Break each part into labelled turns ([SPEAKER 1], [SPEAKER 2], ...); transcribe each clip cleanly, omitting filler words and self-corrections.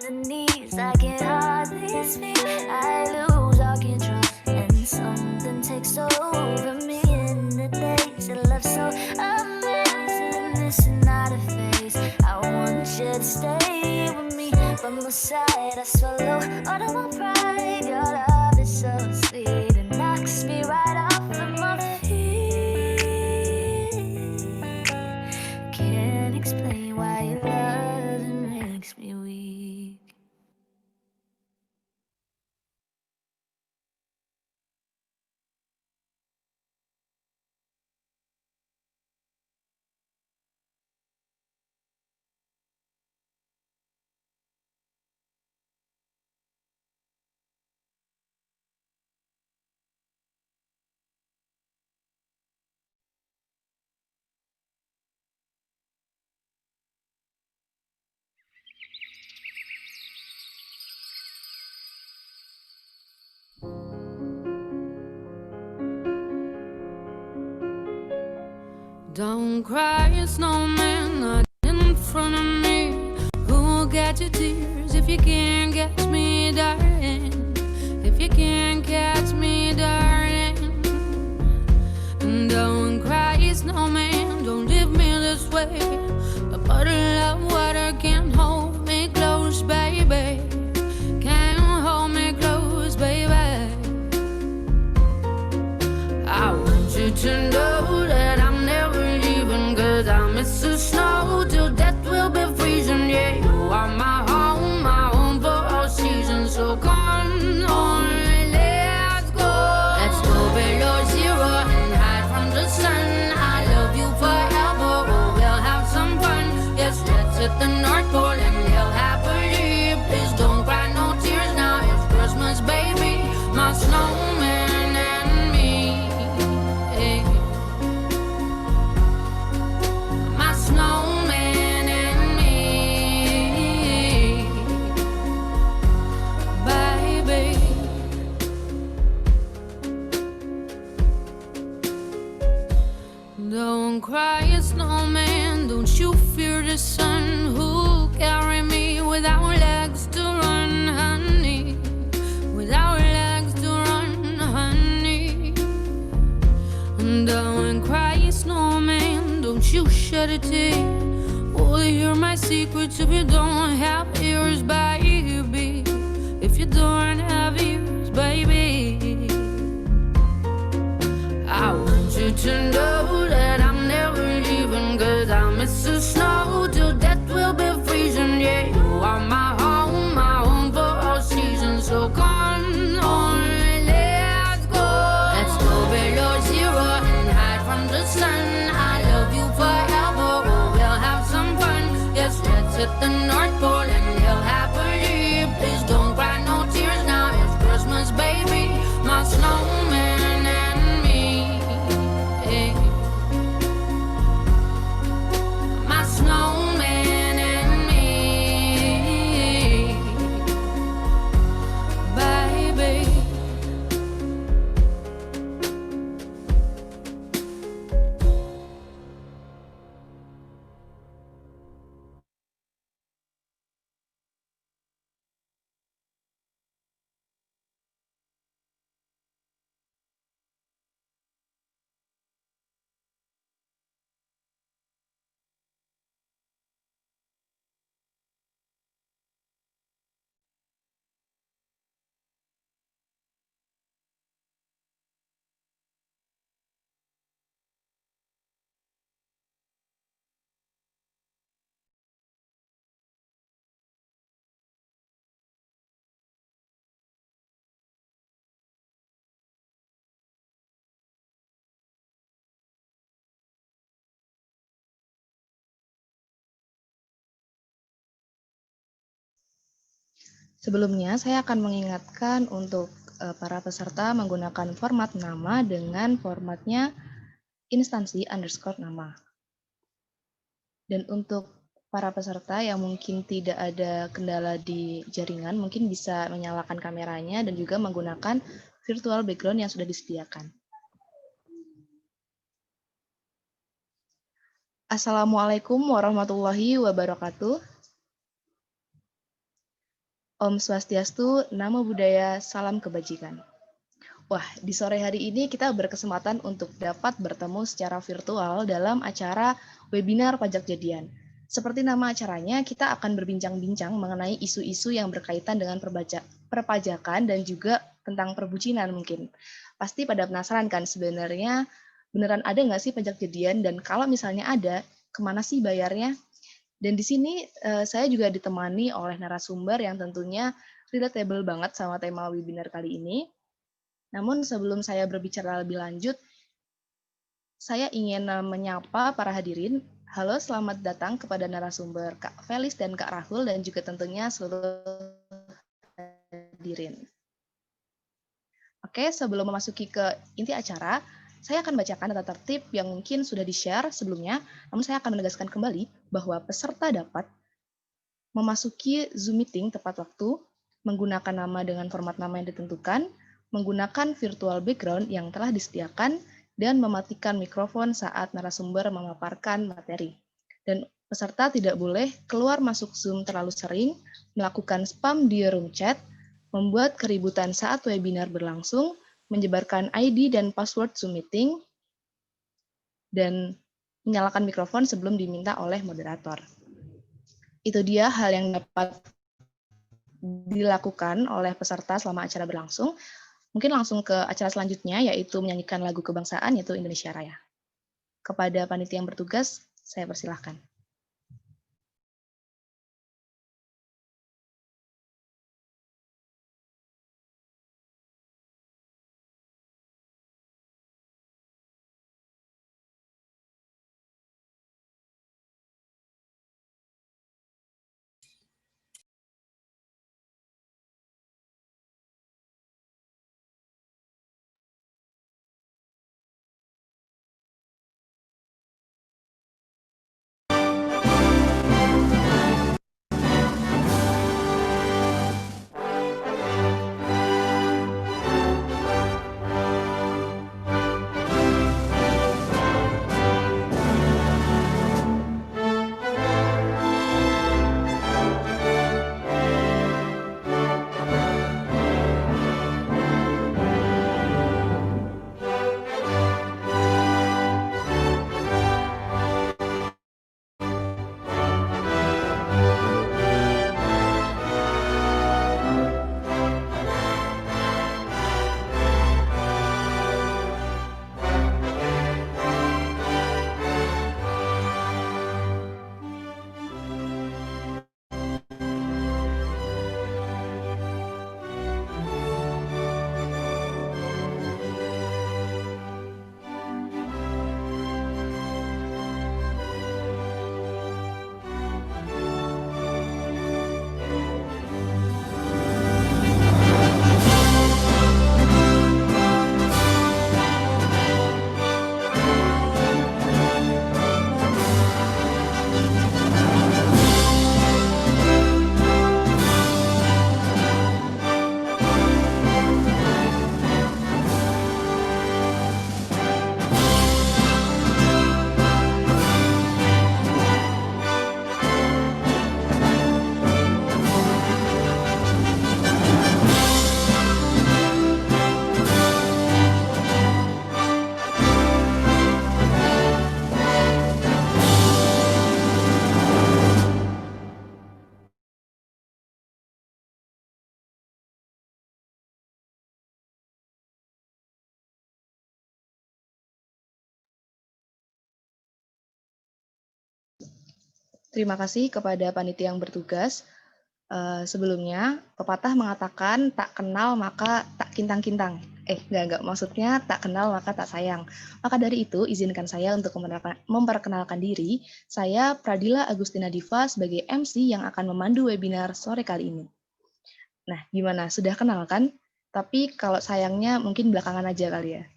[SPEAKER 1] the knees, I can hardly speak. I lose all control, and something takes over me. In the days of love so amazing, this is not a phase. I want you to stay with me. By my side, I swallow all of my pride. Your love is so sweet, it knocks me right off of my feet. Can't explain why your love makes me weak.
[SPEAKER 2] Don't cry, snowman, not in front of me. Who'll get your tears if you can't catch me, darling? If you can't catch me, darling. And don't cry, snowman, don't leave me this way. A bottle of water can't hold me close, baby. Can't hold me close, baby. I want you to know that I'm never leaving, 'cause I miss the snow till death will be freezing. Yeah, you are my home for all seasons. So come on, let's go. Let's go below zero and hide from the sun. I love you forever, oh, we'll have some fun. Yes, let's hit the North Pole and live happily. Please don't cry no tears now, it's Christmas, baby. My snowman and me. My snowman and me, baby. Don't cry, snowman, don't you fear the sun. Who'll carry me without legs to run, honey? Without legs to run, honey. Don't cry, snowman, don't you shed a tear. Will you hear my secrets if you don't have ears, baby? If you don't have ears, baby. I want you to know that I'm never leaving, 'cause I miss the snow till death will be freezing. Yeah, you are my home for all seasons. So come on, let's go. Let's go below zero and hide from the sun. I love you forever, oh, we'll have some fun. Yes, let's hit the North Pole and live happily. Please don't cry no tears now, it's Christmas, baby. My snowman and me. My snowman and me, baby.
[SPEAKER 3] Sebelumnya, saya akan mengingatkan untuk para peserta menggunakan format nama dengan formatnya instansi underscore nama. Dan untuk para peserta yang mungkin tidak ada kendala di jaringan, mungkin bisa menyalakan kameranya dan juga menggunakan virtual background yang sudah disediakan. Assalamualaikum warahmatullahi wabarakatuh. Om Swastiastu, Namo Buddhaya, Salam Kebajikan. Wah, di sore hari ini kita berkesempatan untuk dapat bertemu secara virtual dalam acara webinar pajak jadian. Seperti nama acaranya, kita akan berbincang-bincang mengenai isu-isu yang berkaitan dengan perpajakan dan juga tentang perbucinan mungkin. Pasti pada penasaran kan sebenarnya beneran ada nggak sih pajak jadian, dan kalau misalnya ada, kemana sih bayarnya? Dan di sini saya juga ditemani oleh narasumber yang tentunya relatable banget sama tema webinar kali ini. Namun sebelum saya berbicara lebih lanjut, saya ingin menyapa para hadirin. Halo, selamat datang kepada narasumber Kak Felis dan Kak Rahul, dan juga tentunya seluruh hadirin. Oke, sebelum memasuki ke inti acara, saya akan bacakan tata tertib yang mungkin sudah di-share sebelumnya, namun saya akan menegaskan kembali bahwa peserta dapat memasuki Zoom meeting tepat waktu, menggunakan nama dengan format nama yang ditentukan, menggunakan virtual background yang telah disediakan, dan mematikan mikrofon saat narasumber memaparkan materi. Dan peserta tidak boleh keluar masuk Zoom terlalu sering, melakukan spam di room chat, membuat keributan saat webinar berlangsung, menyebarkan ID dan password Zoom meeting, dan menyalakan mikrofon sebelum diminta oleh moderator. Itu dia hal yang dapat dilakukan oleh peserta selama acara berlangsung. Mungkin langsung ke acara selanjutnya, yaitu menyanyikan lagu kebangsaan, yaitu Indonesia Raya. Kepada panitia yang bertugas, saya persilahkan. Terima kasih kepada panitia yang bertugas. Sebelumnya, pepatah mengatakan tak kenal maka tak kintang-kintang. Enggak, maksudnya tak kenal maka tak sayang. Maka dari itu, izinkan saya untuk memperkenalkan diri. Saya Pradila Agustina Diva sebagai MC yang akan memandu webinar sore kali ini. Nah, gimana? Sudah kenal kan? Tapi kalau sayangnya mungkin belakangan aja kali ya.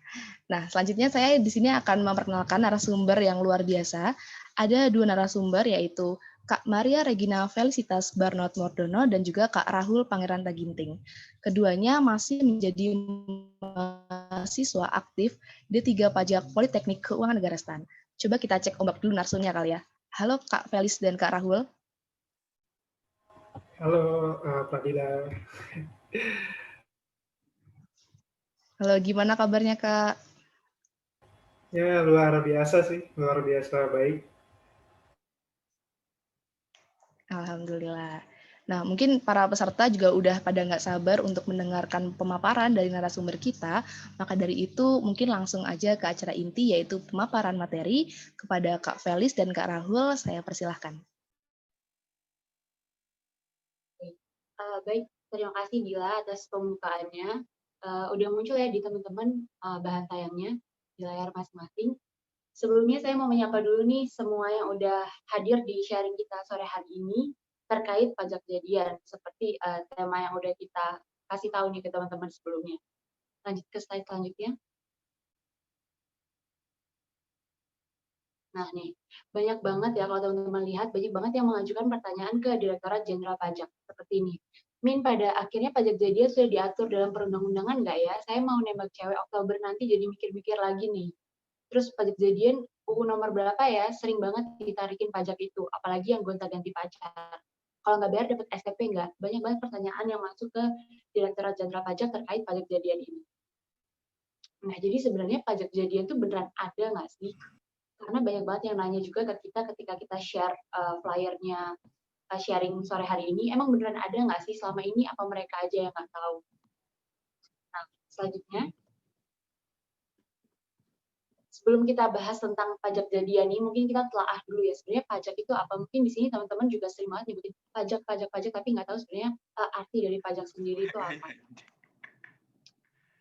[SPEAKER 3] Nah, selanjutnya saya di sini akan memperkenalkan narasumber yang luar biasa. Ada dua narasumber, yaitu Kak Maria Regina Felicitas Barnot Mordono dan juga Kak Rahul Pangeran Taginting. Keduanya masih menjadi mahasiswa aktif D3 Pajak Politeknik Keuangan Negara STAN. Coba kita cek ombak dulu narasumbernya kali ya. Halo Kak Felis dan Kak Rahul.
[SPEAKER 4] Halo, Pradila.
[SPEAKER 3] Halo, gimana kabarnya Kak?
[SPEAKER 4] Ya, luar biasa sih, luar biasa baik.
[SPEAKER 3] Alhamdulillah. Nah, mungkin para peserta juga udah pada nggak sabar untuk mendengarkan pemaparan dari narasumber kita. Maka dari itu, mungkin langsung aja ke acara inti, yaitu pemaparan materi. Kepada Kak Felis dan Kak Rahul, saya persilahkan.
[SPEAKER 5] Baik, terima kasih Dila atas pembukaannya. Udah muncul ya di teman-teman bahan tayangnya di layar masing-masing. Sebelumnya saya mau menyapa dulu nih semua yang udah hadir di sharing kita sore hari ini terkait pajak jadian, seperti tema yang udah kita kasih tahu nih ke teman-teman sebelumnya. Lanjut ke slide selanjutnya. Nah nih, banyak banget ya kalau teman-teman lihat, banyak banget yang mengajukan pertanyaan ke Direktorat Jenderal Pajak, seperti ini. Min, pada akhirnya pajak jadian sudah diatur dalam perundang-undangan nggak ya? Saya mau nembak cewek Oktober nanti jadi mikir-mikir lagi nih. Terus pajak jadian UU nomor berapa ya? Sering banget ditarikin pajak itu, apalagi yang gonta-ganti pacar. Kalau nggak bayar dapat STP nggak? Banyak banget pertanyaan yang masuk ke Direktorat Jenderal Pajak terkait pajak jadian ini. Nah, jadi sebenarnya pajak jadian itu beneran ada nggak sih? Karena banyak banget yang nanya juga ke kita ketika kita share flyernya sharing sore hari ini, emang beneran ada nggak sih selama ini, apa mereka aja yang nggak tahu? Nah, selanjutnya, sebelum kita bahas tentang pajak jadian ini, mungkin kita telaah dulu ya, sebenarnya pajak itu apa? Mungkin di sini teman-teman juga sering banget nyebutin pajak, tapi nggak tahu sebenarnya arti dari pajak sendiri itu apa.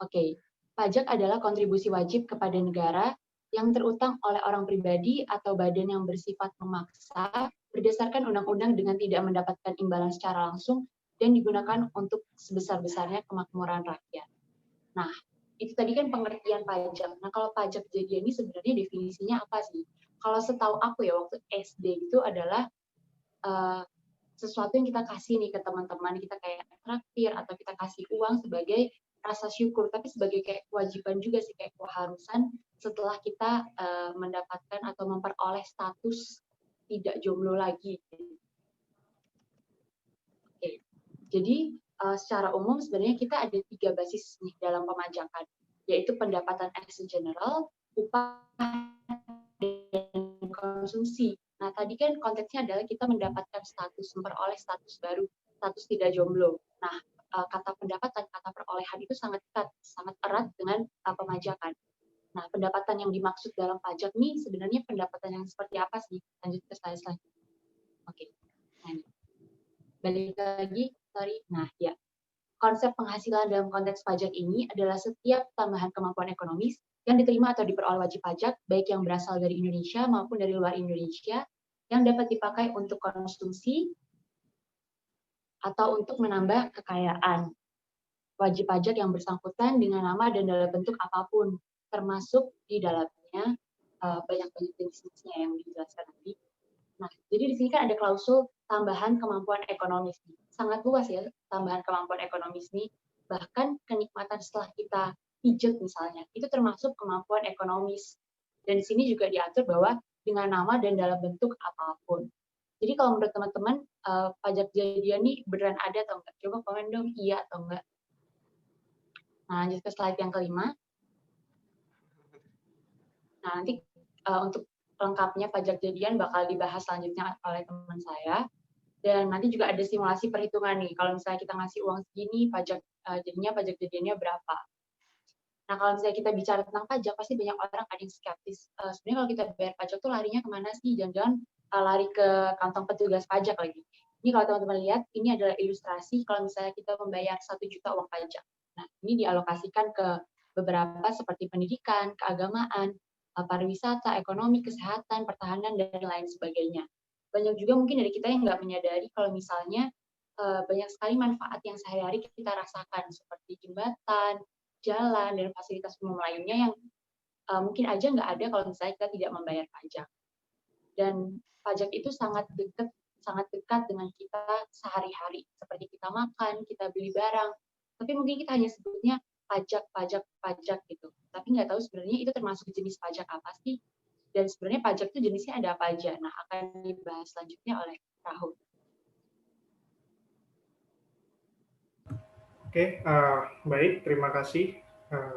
[SPEAKER 5] Oke, pajak adalah kontribusi wajib kepada negara yang terutang oleh orang pribadi atau badan yang bersifat memaksa berdasarkan undang-undang dengan tidak mendapatkan imbalan secara langsung dan digunakan untuk sebesar-besarnya kemakmuran rakyat. Nah, itu tadi kan pengertian pajak. Nah, kalau pajak jadian ini sebenarnya definisinya apa sih? Kalau setahu aku ya, waktu SD itu adalah sesuatu yang kita kasih nih ke teman-teman, kita kayak traktir atau kita kasih uang sebagai rasa syukur, tapi sebagai kayak kewajiban juga sih, kayak keharusan setelah kita mendapatkan atau memperoleh status tidak jomblo lagi. Oke. Jadi secara umum sebenarnya kita ada 3 basis nih dalam pemajakan, yaitu pendapatan as a general, upah, dan konsumsi. Nah, tadi kan konteksnya adalah kita mendapatkan status, memperoleh status baru, status tidak jomblo. Nah, kata pendapatan, kata perolehan itu sangat dekat, sangat erat dengan pemajakan. Nah, pendapatan yang dimaksud dalam pajak nih sebenarnya pendapatan yang seperti apa sih? Lanjut ke slide selanjutnya. Oke. Nah, balik lagi, sorry. Nah, ya. Konsep penghasilan dalam konteks pajak ini adalah setiap tambahan kemampuan ekonomis yang diterima atau diperoleh wajib pajak, baik yang berasal dari Indonesia maupun dari luar Indonesia, yang dapat dipakai untuk konsumsi atau untuk menambah kekayaan. Wajib pajak yang bersangkutan dengan nama dan dalam bentuk apapun, termasuk di dalamnya banyak-banyak jenis-jenisnya yang dijelaskan nanti. Nah, jadi di sini kan ada klausul tambahan kemampuan ekonomis. Sangat luas ya tambahan kemampuan ekonomis nih. Bahkan kenikmatan setelah kita pijat misalnya, itu termasuk kemampuan ekonomis. Dan di sini juga diatur bahwa dengan nama dan dalam bentuk apapun. Jadi kalau menurut teman-teman, pajak jadian nih beneran ada atau enggak? Coba komen dong, iya atau enggak. Nah, lanjut ke slide yang kelima. Nah, nanti untuk lengkapnya pajak jadian bakal dibahas selanjutnya oleh teman saya. Dan nanti juga ada simulasi perhitungan nih. Kalau misalnya kita ngasih uang segini, pajak jadinya pajak jadiannya berapa. Nah, kalau misalnya kita bicara tentang pajak, pasti banyak orang ada yang skeptis. Sebenarnya kalau kita bayar pajak tuh larinya kemana sih? Jangan-jangan lari ke kantong petugas pajak lagi. Ini kalau teman-teman lihat, ini adalah ilustrasi kalau misalnya kita membayar 1 juta uang pajak. Nah, ini dialokasikan ke beberapa seperti pendidikan, keagamaan, pariwisata, ekonomi, kesehatan, pertahanan, dan lain sebagainya. Banyak juga mungkin dari kita yang nggak menyadari kalau misalnya banyak sekali manfaat yang sehari-hari kita rasakan, seperti jembatan, jalan, dan fasilitas umum lainnya yang mungkin aja nggak ada kalau misalnya kita tidak membayar pajak. Dan pajak itu sangat dekat dengan kita sehari-hari, seperti kita makan, kita beli barang, tapi mungkin kita hanya sebutnya pajak gitu. Tapi nggak tahu sebenarnya itu termasuk jenis pajak apa sih? Dan sebenarnya pajak itu jenisnya ada apa aja? Nah, akan dibahas selanjutnya oleh Rahul.
[SPEAKER 4] Oke, baik, terima kasih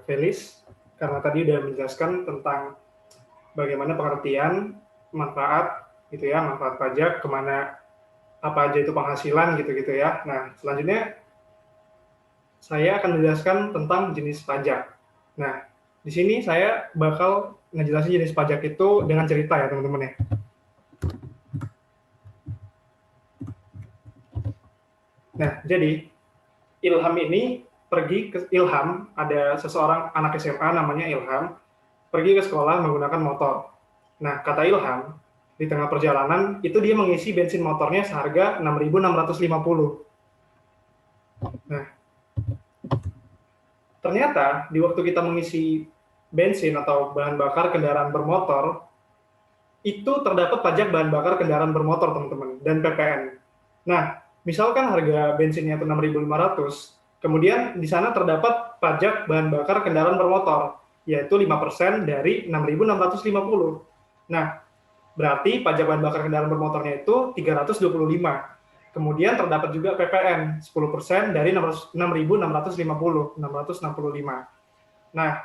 [SPEAKER 4] Felis, karena tadi udah menjelaskan tentang bagaimana pengertian manfaat gitu ya, manfaat pajak, kemana apa aja itu penghasilan gitu-gitu ya. Nah, selanjutnya saya akan menjelaskan tentang jenis pajak. Nah, di sini saya bakal ngejelasin jenis pajak itu dengan cerita ya teman-teman ya. Nah, jadi Ilham ini pergi ke Ilham, ada seseorang anak SMA namanya Ilham, pergi ke sekolah menggunakan motor. Nah, kata Ilham, di tengah perjalanan itu dia mengisi bensin motornya seharga 6.650. Nah, ternyata di waktu kita mengisi bensin atau bahan bakar kendaraan bermotor, itu terdapat pajak bahan bakar kendaraan bermotor, teman-teman, dan PPN. Nah, misalkan harga bensinnya itu 6.500, kemudian di sana terdapat pajak bahan bakar kendaraan bermotor, yaitu 5% dari 6.650. Nah, berarti pajak bahan bakar kendaraan bermotornya itu 325. Kemudian terdapat juga PPN 10% dari 6.650, 665. Nah,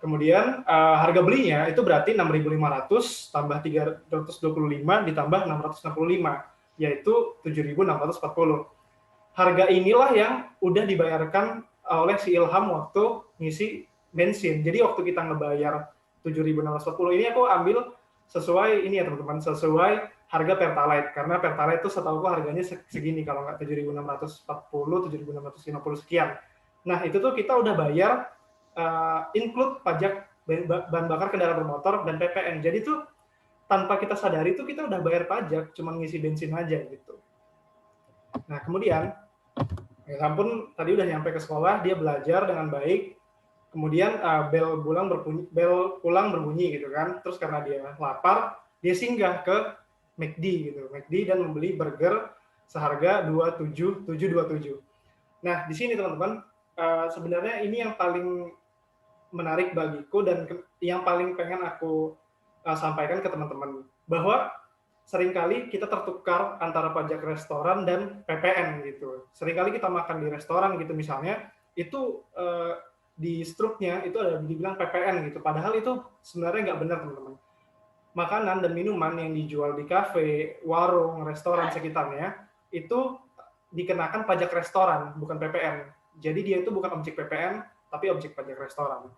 [SPEAKER 4] kemudian harga belinya itu berarti 6.500 tambah 325 ditambah 665, yaitu 7.640. Harga inilah yang udah dibayarkan oleh si Ilham waktu ngisi bensin. Jadi waktu kita ngebayar 7.640 ini aku ambil sesuai ini ya teman-teman, sesuai harga Pertalite, karena Pertalite itu setahu aku harganya segini, kalau nggak 7.640, 7.650 sekian. Nah, itu tuh kita udah bayar include pajak bahan bakar kendaraan bermotor dan PPN. Jadi tuh tanpa kita sadari tuh kita udah bayar pajak, cuma ngisi bensin aja gitu. Nah, kemudian Ilham pun tadi udah nyampe ke sekolah, dia belajar dengan baik. Kemudian bel pulang berbunyi gitu kan. Terus karena dia lapar, dia singgah ke McD gitu, McD, dan membeli burger seharga 27.727. Nah, di sini teman-teman, sebenarnya ini yang paling menarik bagiku dan yang paling pengen aku sampaikan ke teman-teman, bahwa seringkali kita tertukar antara pajak restoran dan PPN gitu. Seringkali kita makan di restoran gitu misalnya, itu di struknya itu ada dibilang PPN gitu, padahal itu sebenarnya nggak benar teman-teman. Makanan dan minuman yang dijual di kafe, warung, restoran sekitarnya itu dikenakan pajak restoran, bukan PPN. Jadi dia itu bukan objek PPN, tapi objek pajak restoran.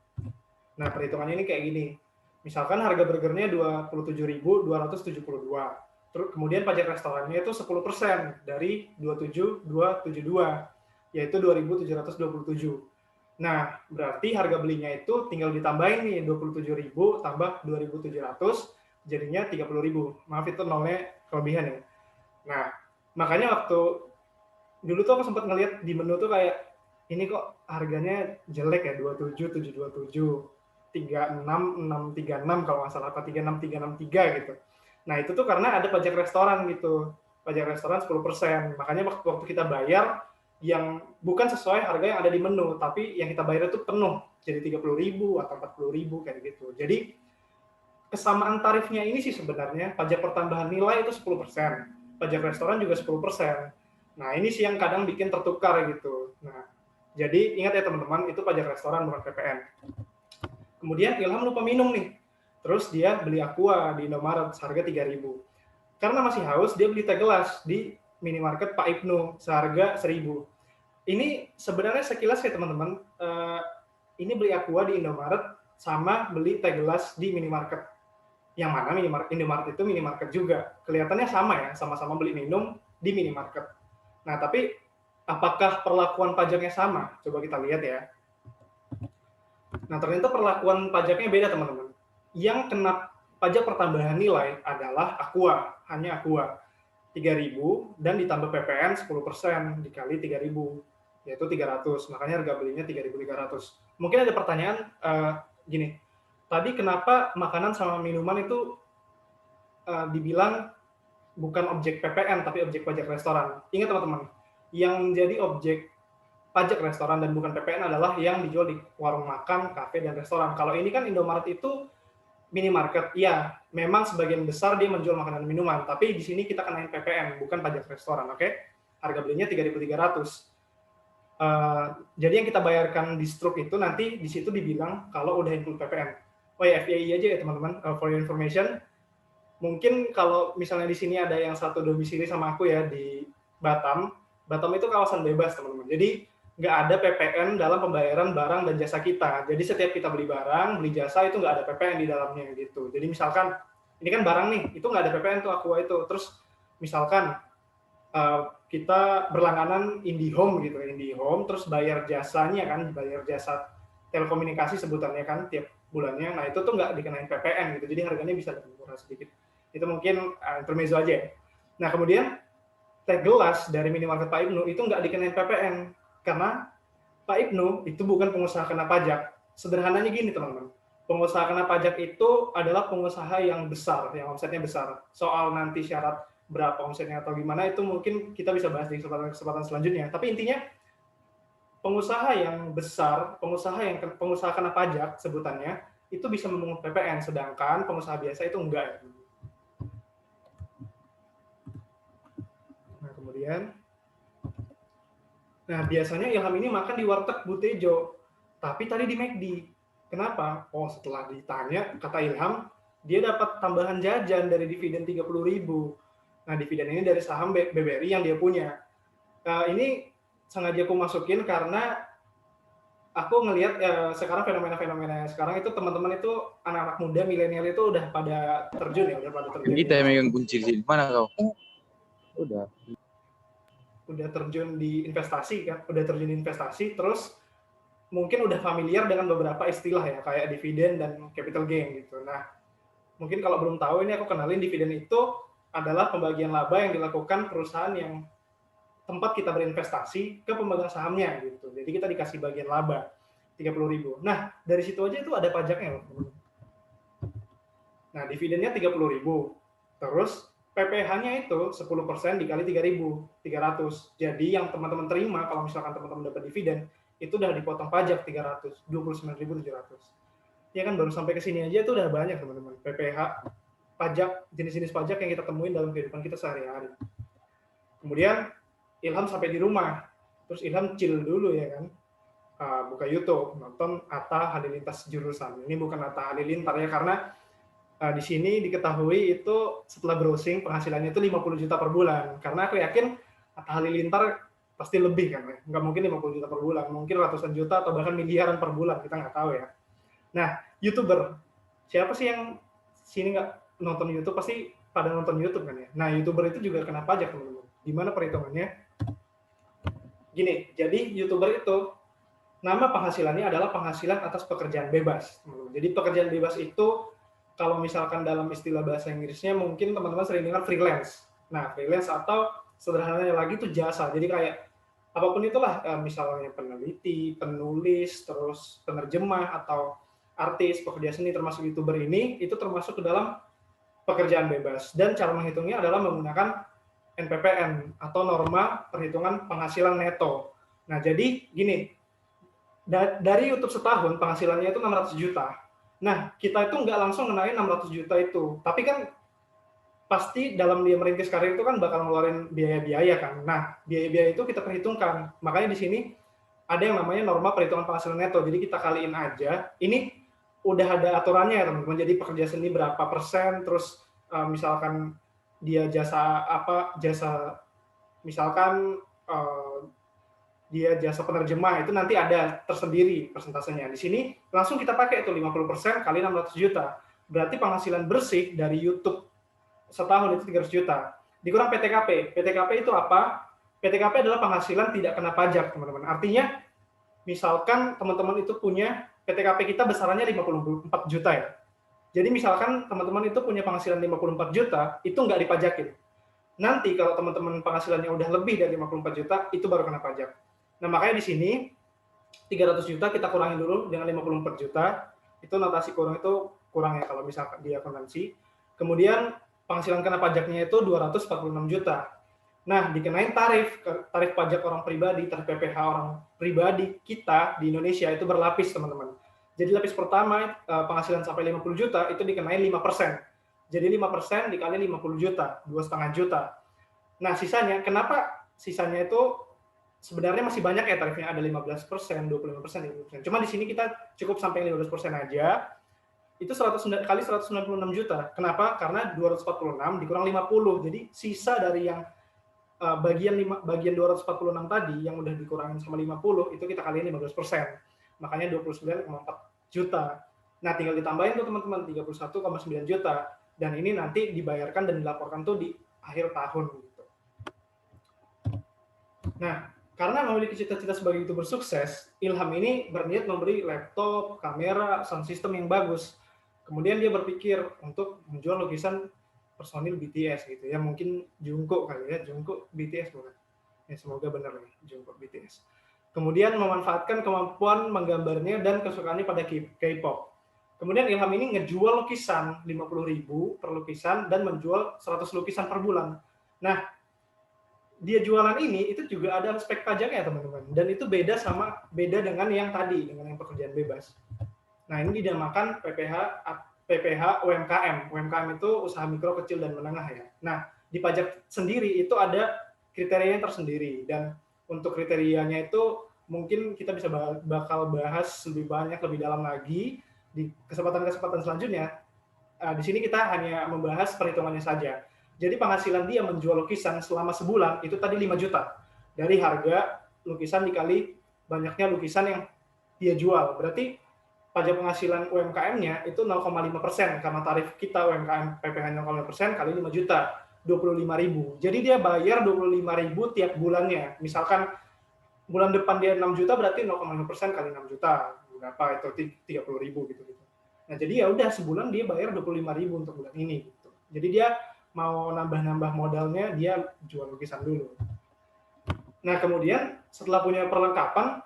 [SPEAKER 4] Nah, perhitungannya ini kayak gini. Misalkan harga burgernya 27.272. Terus kemudian pajak restorannya itu 10% dari 27.272, yaitu 2.727. Nah, berarti harga belinya itu tinggal ditambahin nih 27.000 tambah 2.700, jadinya 30.000. Maaf itu nolnya kelebihan ya. Nah, makanya waktu dulu tuh aku sempat ngeliat di menu tuh kayak, ini kok harganya jelek ya, 27.727, 36.636 kalau nggak salah, apa 36.363 gitu. Nah, itu tuh karena ada pajak restoran gitu. Pajak restoran 10%. Makanya waktu kita bayar yang bukan sesuai harga yang ada di menu, tapi yang kita bayar itu penuh, jadi 30.000 atau 40.000 kayak gitu. Jadi kesamaan tarifnya ini sih sebenarnya, pajak pertambahan nilai itu 10%, pajak restoran juga 10%. Nah, ini sih yang kadang bikin tertukar gitu. Nah, jadi ingat ya teman-teman, itu pajak restoran bukan PPN. Kemudian Ilham lupa minum nih, terus dia beli Aqua di Indomaret seharga 3.000. Karena masih haus, dia beli teh gelas di minimarket Pak Ibnu seharga 1.000. Ini sebenarnya sekilas ya teman-teman, ini beli Aqua di Indomaret sama beli teh gelas di minimarket. Yang mana Indomaret itu minimarket juga. Kelihatannya sama ya, sama-sama beli minum di minimarket. Nah, tapi apakah perlakuan pajaknya sama? Coba kita lihat ya. Nah, ternyata perlakuan pajaknya beda teman-teman. Yang kena pajak pertambahan nilai adalah Aqua, hanya Aqua. 3.000 dan ditambah PPN 10% dikali 3.000, yaitu 300. Makanya harga belinya 3.300. Mungkin ada pertanyaan gini, tadi kenapa makanan sama minuman itu dibilang bukan objek PPN tapi objek pajak restoran? Ingat teman-teman, yang menjadi objek pajak restoran dan bukan PPN adalah yang dijual di warung makan, kafe, dan restoran. Kalau ini kan Indomaret itu minimarket, ya memang sebagian besar dia menjual makanan dan minuman, tapi di sini kita kenain PPN, bukan pajak restoran, oke? Harga belinya 3.300. Jadi yang kita bayarkan di struk itu nanti di situ dibilang kalau udah include PPN. Oh ya, FYI aja ya teman-teman, for your information. Mungkin kalau misalnya di sini ada yang satu domisili sama aku ya di Batam. Batam itu kawasan bebas teman-teman. Jadi nggak ada PPN dalam pembayaran barang dan jasa kita. Jadi setiap kita beli barang, beli jasa itu nggak ada PPN di dalamnya gitu. Jadi misalkan ini kan barang nih, itu nggak ada PPN tuh Aqua itu. Terus misalkan kita berlangganan IndiHome gitu, IndiHome, terus bayar jasanya kan, bayar jasa telekomunikasi sebutannya kan tiap bulannya. Nah itu tuh nggak dikenain PPN gitu, jadi harganya bisa lebih murah sedikit. Itu mungkin intermezzo aja. Nah kemudian teh gelas dari minimarket Pak Ibnu itu nggak dikenain PPN karena Pak Ibnu itu bukan pengusaha kena pajak. Sederhananya gini teman-teman, pengusaha kena pajak itu adalah pengusaha yang besar, yang omsetnya besar. Soal nanti syarat berapa omsetnya atau gimana itu mungkin kita bisa bahas di kesempatan selanjutnya. Tapi intinya pengusaha yang besar, pengusaha kena pajak sebutannya itu bisa memungut PPN, sedangkan pengusaha biasa itu enggak. Nah kemudian, biasanya Ilham ini makan di warteg Bu Tejo, tapi tadi di McD. Kenapa? Oh setelah ditanya, kata Ilham, dia dapat tambahan jajan dari dividen 30.000. Nah, dividen ini dari saham BBRI yang dia punya. Ini sengaja aku masukin karena aku ngelihat sekarang fenomena-fenomena sekarang itu teman-teman itu anak-anak muda milenial itu udah pada terjun ya, udah pada terjun.
[SPEAKER 6] Kita yang megang kunci di sini. Mana kau?
[SPEAKER 4] Udah terjun di investasi kan, udah terjun di investasi, terus mungkin udah familiar dengan beberapa istilah ya, kayak dividen dan capital gain gitu. Nah, mungkin kalau belum tahu ini aku kenalin dividen itu adalah pembagian laba yang dilakukan perusahaan yang tempat kita berinvestasi ke pemegang sahamnya gitu. Jadi kita dikasih bagian laba 30.000. Nah, dari situ aja itu ada pajaknya loh. Nah, dividennya 30.000. Terus PPh-nya itu 10% dikali 3.300. Jadi yang teman-teman terima kalau misalkan teman-teman dapat dividen itu udah dipotong pajak 29.700. Ya kan baru sampai ke sini aja itu udah banyak teman-teman. PPh, pajak, jenis-jenis pajak yang kita temuin dalam kehidupan kita sehari-hari. Kemudian Ilham sampai di rumah, terus Ilham chill dulu ya kan, buka YouTube, nonton Atta Halilintar jurusan. Ini bukan Atta Halilintar ya, karena di sini diketahui itu setelah browsing penghasilannya itu 50 juta per bulan. Karena aku yakin Atta Halilintar pasti lebih kan, ya? Nggak mungkin 50 juta per bulan, mungkin ratusan juta atau bahkan miliaran per bulan, kita nggak tahu ya. Nah, YouTuber, siapa sih yang sini nggak nonton YouTube? Pasti pada nonton YouTube kan ya. Nah, YouTuber itu juga kena pajak teman-teman. Gimana perhitungannya? Gini, jadi YouTuber itu nama penghasilannya adalah penghasilan atas pekerjaan bebas. Jadi pekerjaan bebas itu kalau misalkan dalam istilah bahasa Inggrisnya mungkin teman-teman sering dengar freelance. Nah, freelance atau sederhananya lagi itu jasa. Jadi kayak apapun itulah, misalnya peneliti, penulis, terus penerjemah atau artis, pekerja seni termasuk YouTuber ini itu termasuk ke dalam pekerjaan bebas, dan cara menghitungnya adalah menggunakan NPPN atau norma perhitungan penghasilan neto. Nah, jadi gini, dari YouTube setahun penghasilannya itu 600 juta. Nah, kita itu nggak langsung ngenain 600 juta itu, tapi kan pasti dalam dia merintis karir itu kan bakal ngeluarin biaya-biaya kan. Nah, biaya-biaya itu kita perhitungkan. Makanya di sini ada yang namanya norma perhitungan penghasilan neto. Jadi kita kaliin aja. Ini udah ada aturannya ya teman-teman. Jadi pekerja seni berapa persen, terus misalkan dia jasa apa, jasa misalkan dia jasa penerjemah itu nanti ada tersendiri persentasenya. Di sini langsung kita pakai itu 50% kali 600 juta. Berarti penghasilan bersih dari YouTube setahun itu 300 juta. Dikurang PTKP. PTKP itu apa? PTKP adalah penghasilan tidak kena pajak, teman-teman. Artinya misalkan teman-teman itu punya PTKP kita besarannya 54 juta ya. Jadi misalkan teman-teman itu punya penghasilan 54 juta, itu nggak dipajakin. Nanti kalau teman-teman penghasilannya udah lebih dari 54 juta, itu baru kena pajak. Nah makanya di sini 300 juta kita kurangin dulu dengan 54 juta, itu notasi kurang itu kurang ya kalau misalkan di akuntansi. Kemudian penghasilan kena pajaknya itu 246 juta. Nah, dikenain tarif pajak orang pribadi, tarif PPh orang pribadi kita di Indonesia itu berlapis, teman-teman. Jadi lapis pertama penghasilan sampai 50 juta itu dikenain 5%. Jadi 5% dikali 50 juta, 2,5 juta. Nah, sisanya, kenapa sisanya itu sebenarnya masih banyak ya tarifnya, ada 15%, 25%, 30%. Cuma di sini kita cukup sampai 15% aja. Itu 100 kali 196 juta. Kenapa? Karena 246 dikurang 50. Jadi sisa dari yang bagian 246 tadi yang udah dikurangin sama 50 itu kita kaliin 15%. Makanya 29,4 juta. Nah, tinggal ditambahin tuh teman-teman 31,9 juta dan ini nanti dibayarkan dan dilaporkan tuh di akhir tahun gitu. Nah, karena memiliki cita-cita sebagai YouTuber sukses, Ilham ini berniat memberi laptop, kamera, sound system yang bagus. Kemudian dia berpikir untuk menjual lukisan personil BTS gitu ya, mungkin Jungkook kali ya, Jungkook BTS bukan? Ya semoga benar nih, Jungkook BTS. Kemudian memanfaatkan kemampuan menggambarnya dan kesukaannya pada K-pop. Kemudian Ilham ini ngejual lukisan 50.000 per lukisan dan menjual 100 lukisan per bulan. Nah, dia jualan ini itu juga ada aspek pajaknya teman-teman, dan itu beda dengan yang tadi, dengan yang pekerjaan bebas. Nah, ini dinamakan PPH UMKM. UMKM itu usaha mikro, kecil, dan menengah ya. Nah, di pajak sendiri itu ada kriterianya tersendiri, dan untuk kriterianya itu mungkin kita bisa bakal bahas lebih banyak, lebih dalam lagi di kesempatan-kesempatan selanjutnya. Di sini kita hanya membahas perhitungannya saja. Jadi penghasilan dia menjual lukisan selama sebulan itu tadi 5 juta. Dari harga lukisan dikali banyaknya lukisan yang dia jual. Berarti pajak penghasilan UMKM-nya itu 0,5% karena tarif kita UMKM PPh 0,5% kali 5 juta, 25.000. Jadi dia bayar 25.000 tiap bulannya. Misalkan bulan depan dia 6 juta berarti 0,5% kali 6 juta. Berapa itu 30.000 gitu. Nah, jadi ya udah sebulan dia bayar 25.000 untuk bulan ini gitu. Jadi dia mau nambah-nambah modalnya, dia jual lukisan dulu. Nah, kemudian setelah punya perlengkapan,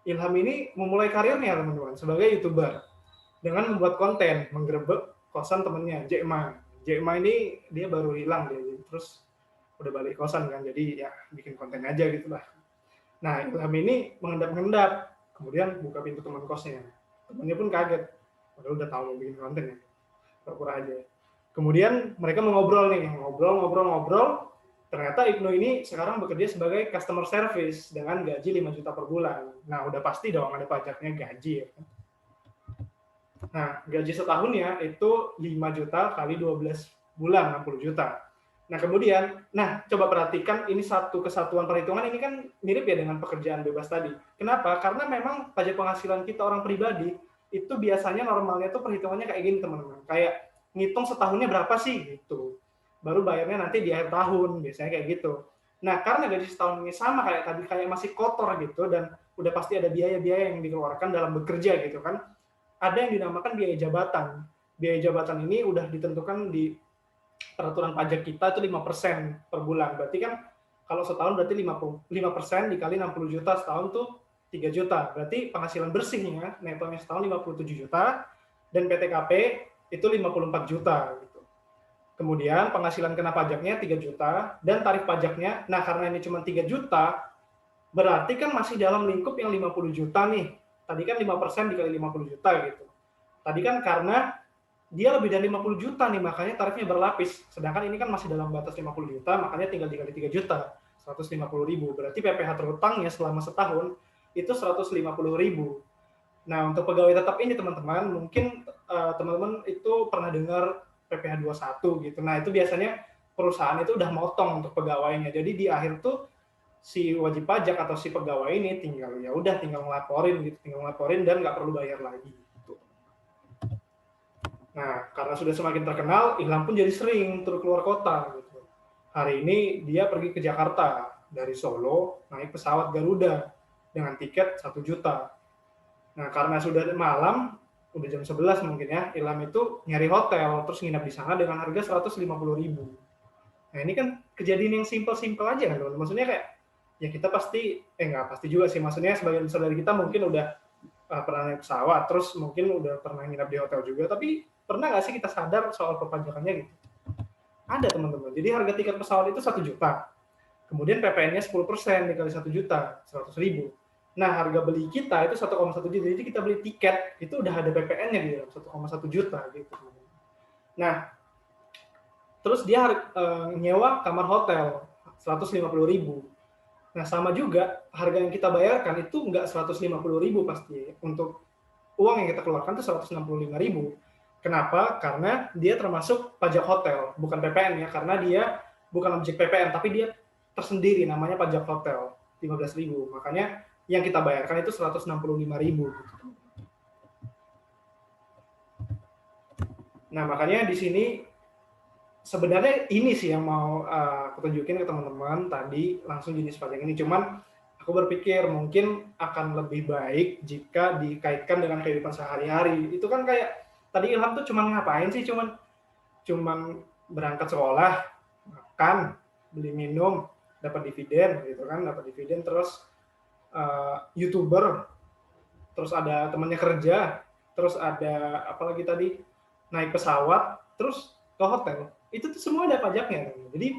[SPEAKER 4] Ilham ini memulai karirnya teman-teman sebagai YouTuber dengan membuat konten, menggerebek kosan temennya, Jekma. Jekma ini dia baru hilang dia, terus udah balik kosan kan, jadi ya bikin konten aja gitu lah. Nah, Ilham ini mengendap-endap, kemudian buka pintu teman kosnya. Temennya pun kaget, padahal udah tahu mau bikin konten ya, pura-pura aja. Kemudian mereka ngobrol, ternyata Ibnu ini sekarang bekerja sebagai customer service dengan gaji 5 juta per bulan. Nah, udah pasti dong ada pajaknya gaji ya. Nah, gaji setahunnya itu 5 juta kali 12 bulan, 60 juta. Nah, kemudian, coba perhatikan ini satu kesatuan perhitungan ini kan mirip ya dengan pekerjaan bebas tadi. Kenapa? Karena memang pajak penghasilan kita orang pribadi itu biasanya normalnya tuh perhitungannya kayak gini teman-teman. Kayak ngitung setahunnya berapa sih gitu. Baru bayarnya nanti di akhir tahun, biasanya kayak gitu. Nah, karena gaji setahun ini sama kayak tadi, kayak masih kotor gitu, dan udah pasti ada biaya-biaya yang dikeluarkan dalam bekerja gitu kan. Ada yang dinamakan biaya jabatan. Biaya jabatan ini udah ditentukan di peraturan pajak kita itu 5% per bulan. Berarti kan kalau setahun berarti 5% dikali 60 juta setahun tuh 3 juta. Berarti penghasilan bersihnya netonya setahun 57 juta dan PTKP itu 54 juta gitu. Kemudian penghasilan kena pajaknya 3 juta dan tarif pajaknya, nah karena ini cuma 3 juta, berarti kan masih dalam lingkup yang 50 juta nih. Tadi kan 5% dikali 50 juta gitu. Tadi kan karena dia lebih dari 50 juta nih, makanya tarifnya berlapis. Sedangkan ini kan masih dalam batas 50 juta, makanya tinggal dikali 3 juta, 150.000. Berarti PPh terhutangnya selama setahun itu 150.000. Nah, untuk pegawai tetap ini teman-teman, mungkin teman-teman itu pernah dengar PPh 21 gitu. Nah, itu biasanya perusahaan itu udah motong untuk pegawainya. Jadi di akhir tuh si wajib pajak atau si pegawai ini tinggal ngelaporin gitu, dan nggak perlu bayar lagi gitu. Nah, karena sudah semakin terkenal, Ilham pun jadi sering turun keluar kota gitu. Hari ini dia pergi ke Jakarta dari Solo, naik pesawat Garuda dengan tiket 1 juta. Nah, karena sudah malam, udah jam 11 mungkin ya, Ilham itu nyari hotel, terus nginap di sana dengan harga 150.000. Nah, ini kan kejadian yang simpel-simpel aja kan, teman-teman. Maksudnya kayak, ya kita pasti, nggak pasti juga sih, maksudnya sebagian besar dari kita mungkin udah pernah naik pesawat, terus mungkin udah pernah nginap di hotel juga, tapi pernah nggak sih kita sadar soal perpajakannya gitu? Ada teman-teman, jadi harga tiket pesawat itu 1 juta, kemudian PPN-nya 10% dikali 1 juta, 100.000. Nah, harga beli kita itu 1,1 juta. Jadi kita beli tiket itu udah ada PPN-nya di dalam 1,1 juta gitu. Nah, terus dia nyewa kamar hotel 150.000. Nah, sama juga harga yang kita bayarkan itu nggak 150.000 pasti. Untuk uang yang kita keluarkan itu 165.000. Kenapa? Karena dia termasuk pajak hotel, bukan PPN ya, karena dia bukan objek PPN, tapi dia tersendiri namanya pajak hotel, 15.000. Makanya yang kita bayarkan itu 165.000. Nah, makanya di sini sebenarnya ini sih yang mau aku tunjukin ke teman-teman tadi, langsung jenis pajak ini. Cuman aku berpikir mungkin akan lebih baik jika dikaitkan dengan kehidupan sehari-hari. Itu kan kayak tadi Ilham tuh cuman ngapain sih? Cuman berangkat sekolah, makan, beli minum, dapat dividen gitu kan, dapat dividen, terus YouTuber, terus ada temannya kerja, terus ada apalagi tadi naik pesawat, terus ke hotel. Itu tuh semua ada pajaknya. Jadi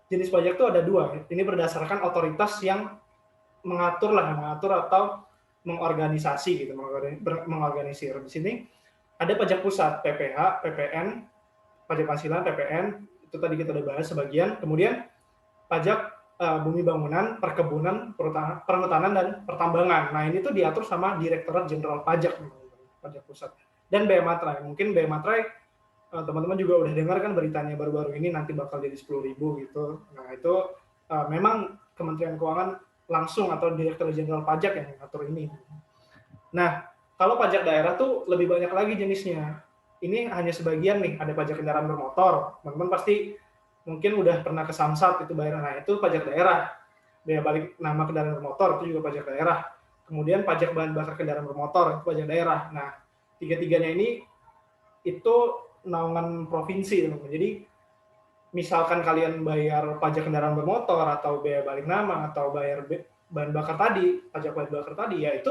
[SPEAKER 4] jenis pajak tuh ada dua. Ini berdasarkan otoritas yang mengatur atau mengorganisasi gitu, mengorganisir. Di sini ada pajak pusat, PPH, PPN, pajak penghasilan, PPN, itu tadi kita udah bahas sebagian. Kemudian pajak bumi bangunan, perkebunan, perhutanan, dan pertambangan. Nah, ini tuh diatur sama Direktorat Jenderal Pajak, pajak pusat. Dan Bea Matrai. Mungkin Bea Matrai teman-teman juga udah dengar kan beritanya baru-baru ini nanti bakal jadi 10.000 gitu. Nah, itu memang Kementerian Keuangan langsung atau Direktur Jenderal Pajak yang mengatur ini. Nah, kalau pajak daerah tuh lebih banyak lagi jenisnya. Ini hanya sebagian nih, ada pajak kendaraan bermotor. Teman-teman pasti mungkin udah pernah ke Samsat itu bayar. Nah, itu pajak daerah. Bea balik nama kendaraan bermotor itu juga pajak daerah. Kemudian pajak bahan bakar kendaraan bermotor itu pajak daerah. Nah, tiga-tiganya ini itu naungan provinsi, teman-teman. Jadi misalkan kalian bayar pajak kendaraan bermotor atau bea balik nama atau bayar bahan bakar tadi, pajak bahan bakar tadi, ya itu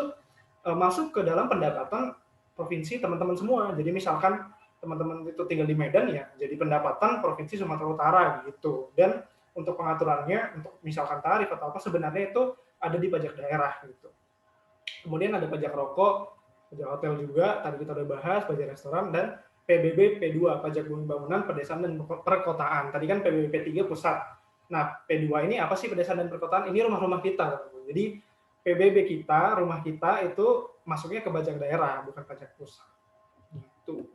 [SPEAKER 4] masuk ke dalam pendapatan provinsi teman-teman semua. Jadi misalkan teman-teman itu tinggal di Medan ya, jadi pendapatan provinsi Sumatera Utara gitu. Dan untuk pengaturannya, untuk misalkan tarif atau apa, sebenarnya itu ada di pajak daerah gitu. Kemudian ada pajak rokok, pajak hotel juga, tadi kita udah bahas, pajak restoran, dan PBB P2, pajak bumi bangunan, pedesaan, dan perkotaan. Tadi kan PBB P3 pusat. Nah, P2 ini apa sih pedesaan dan perkotaan? Ini rumah-rumah kita. Jadi PBB kita, rumah kita itu masuknya ke pajak daerah, bukan pajak pusat. Gitu.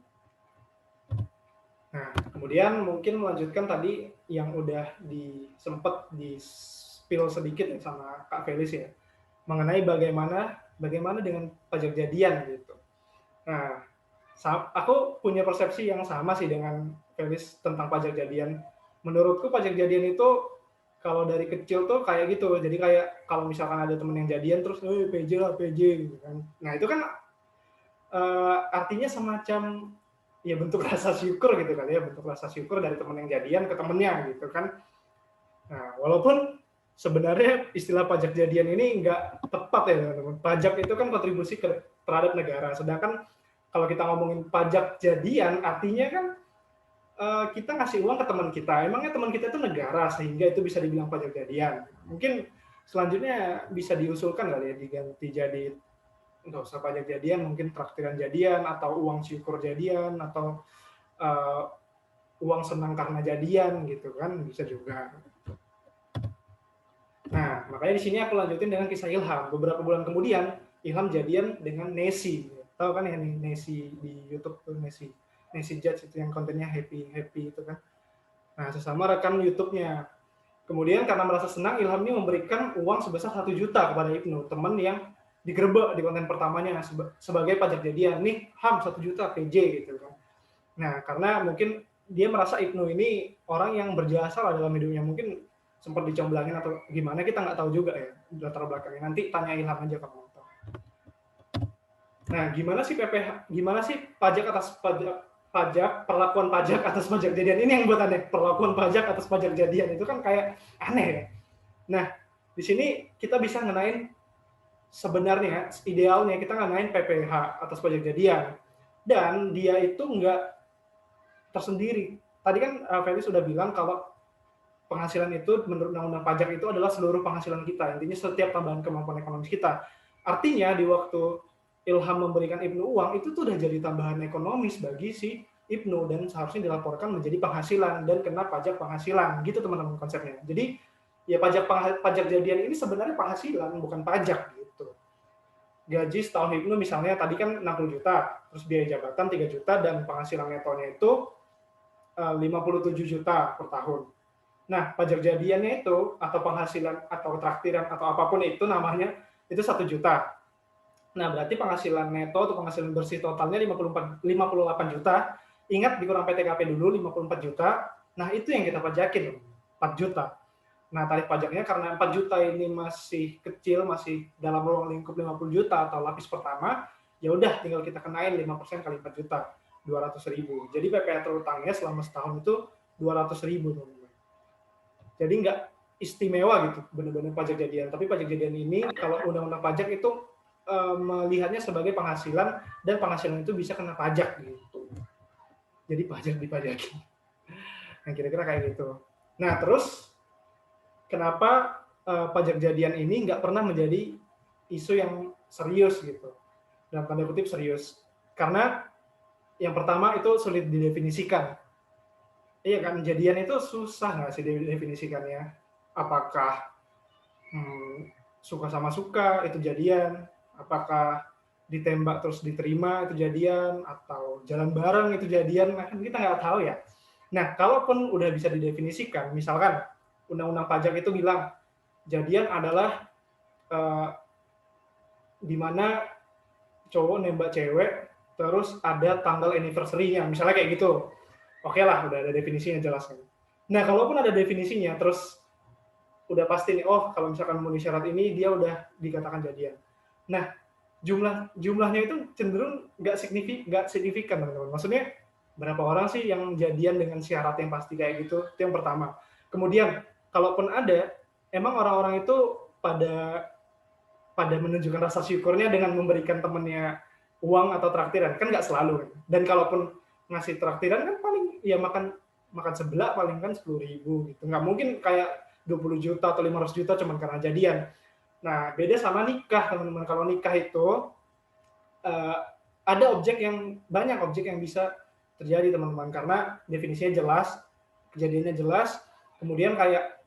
[SPEAKER 4] Nah, kemudian mungkin melanjutkan tadi yang udah sempat di-spill sedikit ya sama Kak Felis ya, mengenai bagaimana dengan pajak jadian gitu. Nah, aku punya persepsi yang sama sih dengan Felis tentang pajak jadian. Menurutku pajak jadian itu kalau dari kecil tuh kayak gitu. Jadi kayak kalau misalkan ada temen yang jadian terus PJ lah PJ gitu kan. Nah, itu kan artinya semacam ya bentuk rasa syukur gitu kan ya, bentuk rasa syukur dari temen yang jadian ke temennya gitu kan. Nah, walaupun sebenarnya istilah pajak jadian ini nggak tepat ya teman-teman. Pajak itu kan kontribusi terhadap negara. Sedangkan kalau kita ngomongin pajak jadian, artinya kan kita ngasih uang ke teman kita. Emangnya teman kita itu negara, sehingga itu bisa dibilang pajak jadian. Mungkin selanjutnya bisa diusulkan kali ya, diganti jadi nggak usah pajak jadian, mungkin traktiran jadian, atau uang syukur jadian, atau uang senang karena jadian gitu kan, bisa juga. Nah, makanya di sini aku lanjutin dengan kisah Ilham. Beberapa bulan kemudian, Ilham jadian dengan Nessie. Tahu kan ya Nessie di YouTube tuh, Nessie Judge itu yang kontennya happy itu kan. Nah, sesama rekan YouTube-nya. Kemudian karena merasa senang, Ilham ini memberikan uang sebesar 1 juta kepada Ibnu, teman yang digerebek di konten pertamanya sebagai pajak jadian. Nih, Ham 1 juta PJ gitu kan. Nah, karena mungkin dia merasa Ibnu ini orang yang berjasa lah dalam hidupnya, mungkin sempat dicomblangin atau gimana, kita nggak tahu juga ya latar belakangnya. Nanti tanya Ilham aja kalau mau tahu. Nah, gimana sih pajak perlakuan pajak atas pajak jadian ini yang buat aneh. Perlakuan pajak atas pajak jadian itu kan kayak aneh ya. Nah, di sini kita bisa ngenain sebenarnya idealnya kita ngenain PPH atas pajak jadian, dan dia itu nggak tersendiri. Tadi kan Felis sudah bilang kalau penghasilan itu menurut undang-undang pajak itu adalah seluruh penghasilan kita, intinya setiap tambahan kemampuan ekonomi kita. Artinya di waktu Ilham memberikan Ibnu uang, itu tuh udah jadi tambahan ekonomis bagi si Ibnu, dan seharusnya dilaporkan menjadi penghasilan dan kena pajak penghasilan, gitu teman-teman konsepnya. Jadi ya pajak jadian ini sebenarnya penghasilan, bukan pajak gitu. Gaji setahun itu misalnya tadi kan 60 juta, terus biaya jabatan 3 juta, dan penghasilan netonya itu 57 juta per tahun. Nah, pajak jadiannya itu, atau penghasilan, atau traktiran, atau apapun itu namanya, itu 1 juta. Nah, berarti penghasilan neto atau penghasilan bersih totalnya 58 juta. Ingat dikurang PTKP dulu 54 juta. Nah, itu yang kita pajakin, 4 juta. Nah, tarif pajaknya karena 4 juta ini masih kecil, masih dalam ruang lingkup 50 juta atau lapis pertama, ya udah tinggal kita kenain 5% kali 4 juta, 200.000. Jadi PPh terutangnya selama setahun itu 200.000, teman-teman. Jadi nggak istimewa gitu, benar-benar pajak jadian. Tapi pajak jadian ini kalau undang-undang pajak itu melihatnya sebagai penghasilan, dan penghasilan itu bisa kena pajak gitu. Jadi pajak dipajaki. Nah, kira-kira kayak gitu. Nah, terus kenapa pajak jadian ini nggak pernah menjadi isu yang serius gitu, dalam tanda kutip serius, karena yang pertama itu sulit didefinisikan. Iya kan, jadian itu susah nggak sih definisikannya? Apakah suka sama suka itu jadian? Apakah ditembak terus diterima itu jadian? Atau jalan bareng itu jadian? Nah, kan kita nggak tahu ya. Nah, kalaupun udah bisa didefinisikan, misalkan Undang-Undang Pajak itu bilang jadian adalah di mana cowok nembak cewek terus ada tanggal anniversary-nya, misalnya kayak gitu. Oke lah, udah ada definisinya jelas kan. Nah, kalaupun ada definisinya, terus udah pasti nih, oh kalau misalkan memenuhi syarat ini dia udah dikatakan jadian. Nah, jumlahnya itu cenderung nggak signifikan, teman-teman. Maksudnya berapa orang sih yang jadian dengan syarat yang pasti kayak gitu? Itu yang pertama. Kemudian, kalaupun ada, emang orang-orang itu pada menunjukkan rasa syukurnya dengan memberikan temennya uang atau traktiran, kan nggak selalu kan. Dan kalaupun ngasih traktiran kan paling ya makan sebelah paling kan 10.000 gitu. Nggak mungkin kayak 20 juta atau 500 juta cuma karena jadian. Nah, beda sama nikah, teman-teman. Kalau nikah itu ada banyak objek yang bisa terjadi, teman-teman, karena definisinya jelas, kejadiannya jelas. Kemudian kayak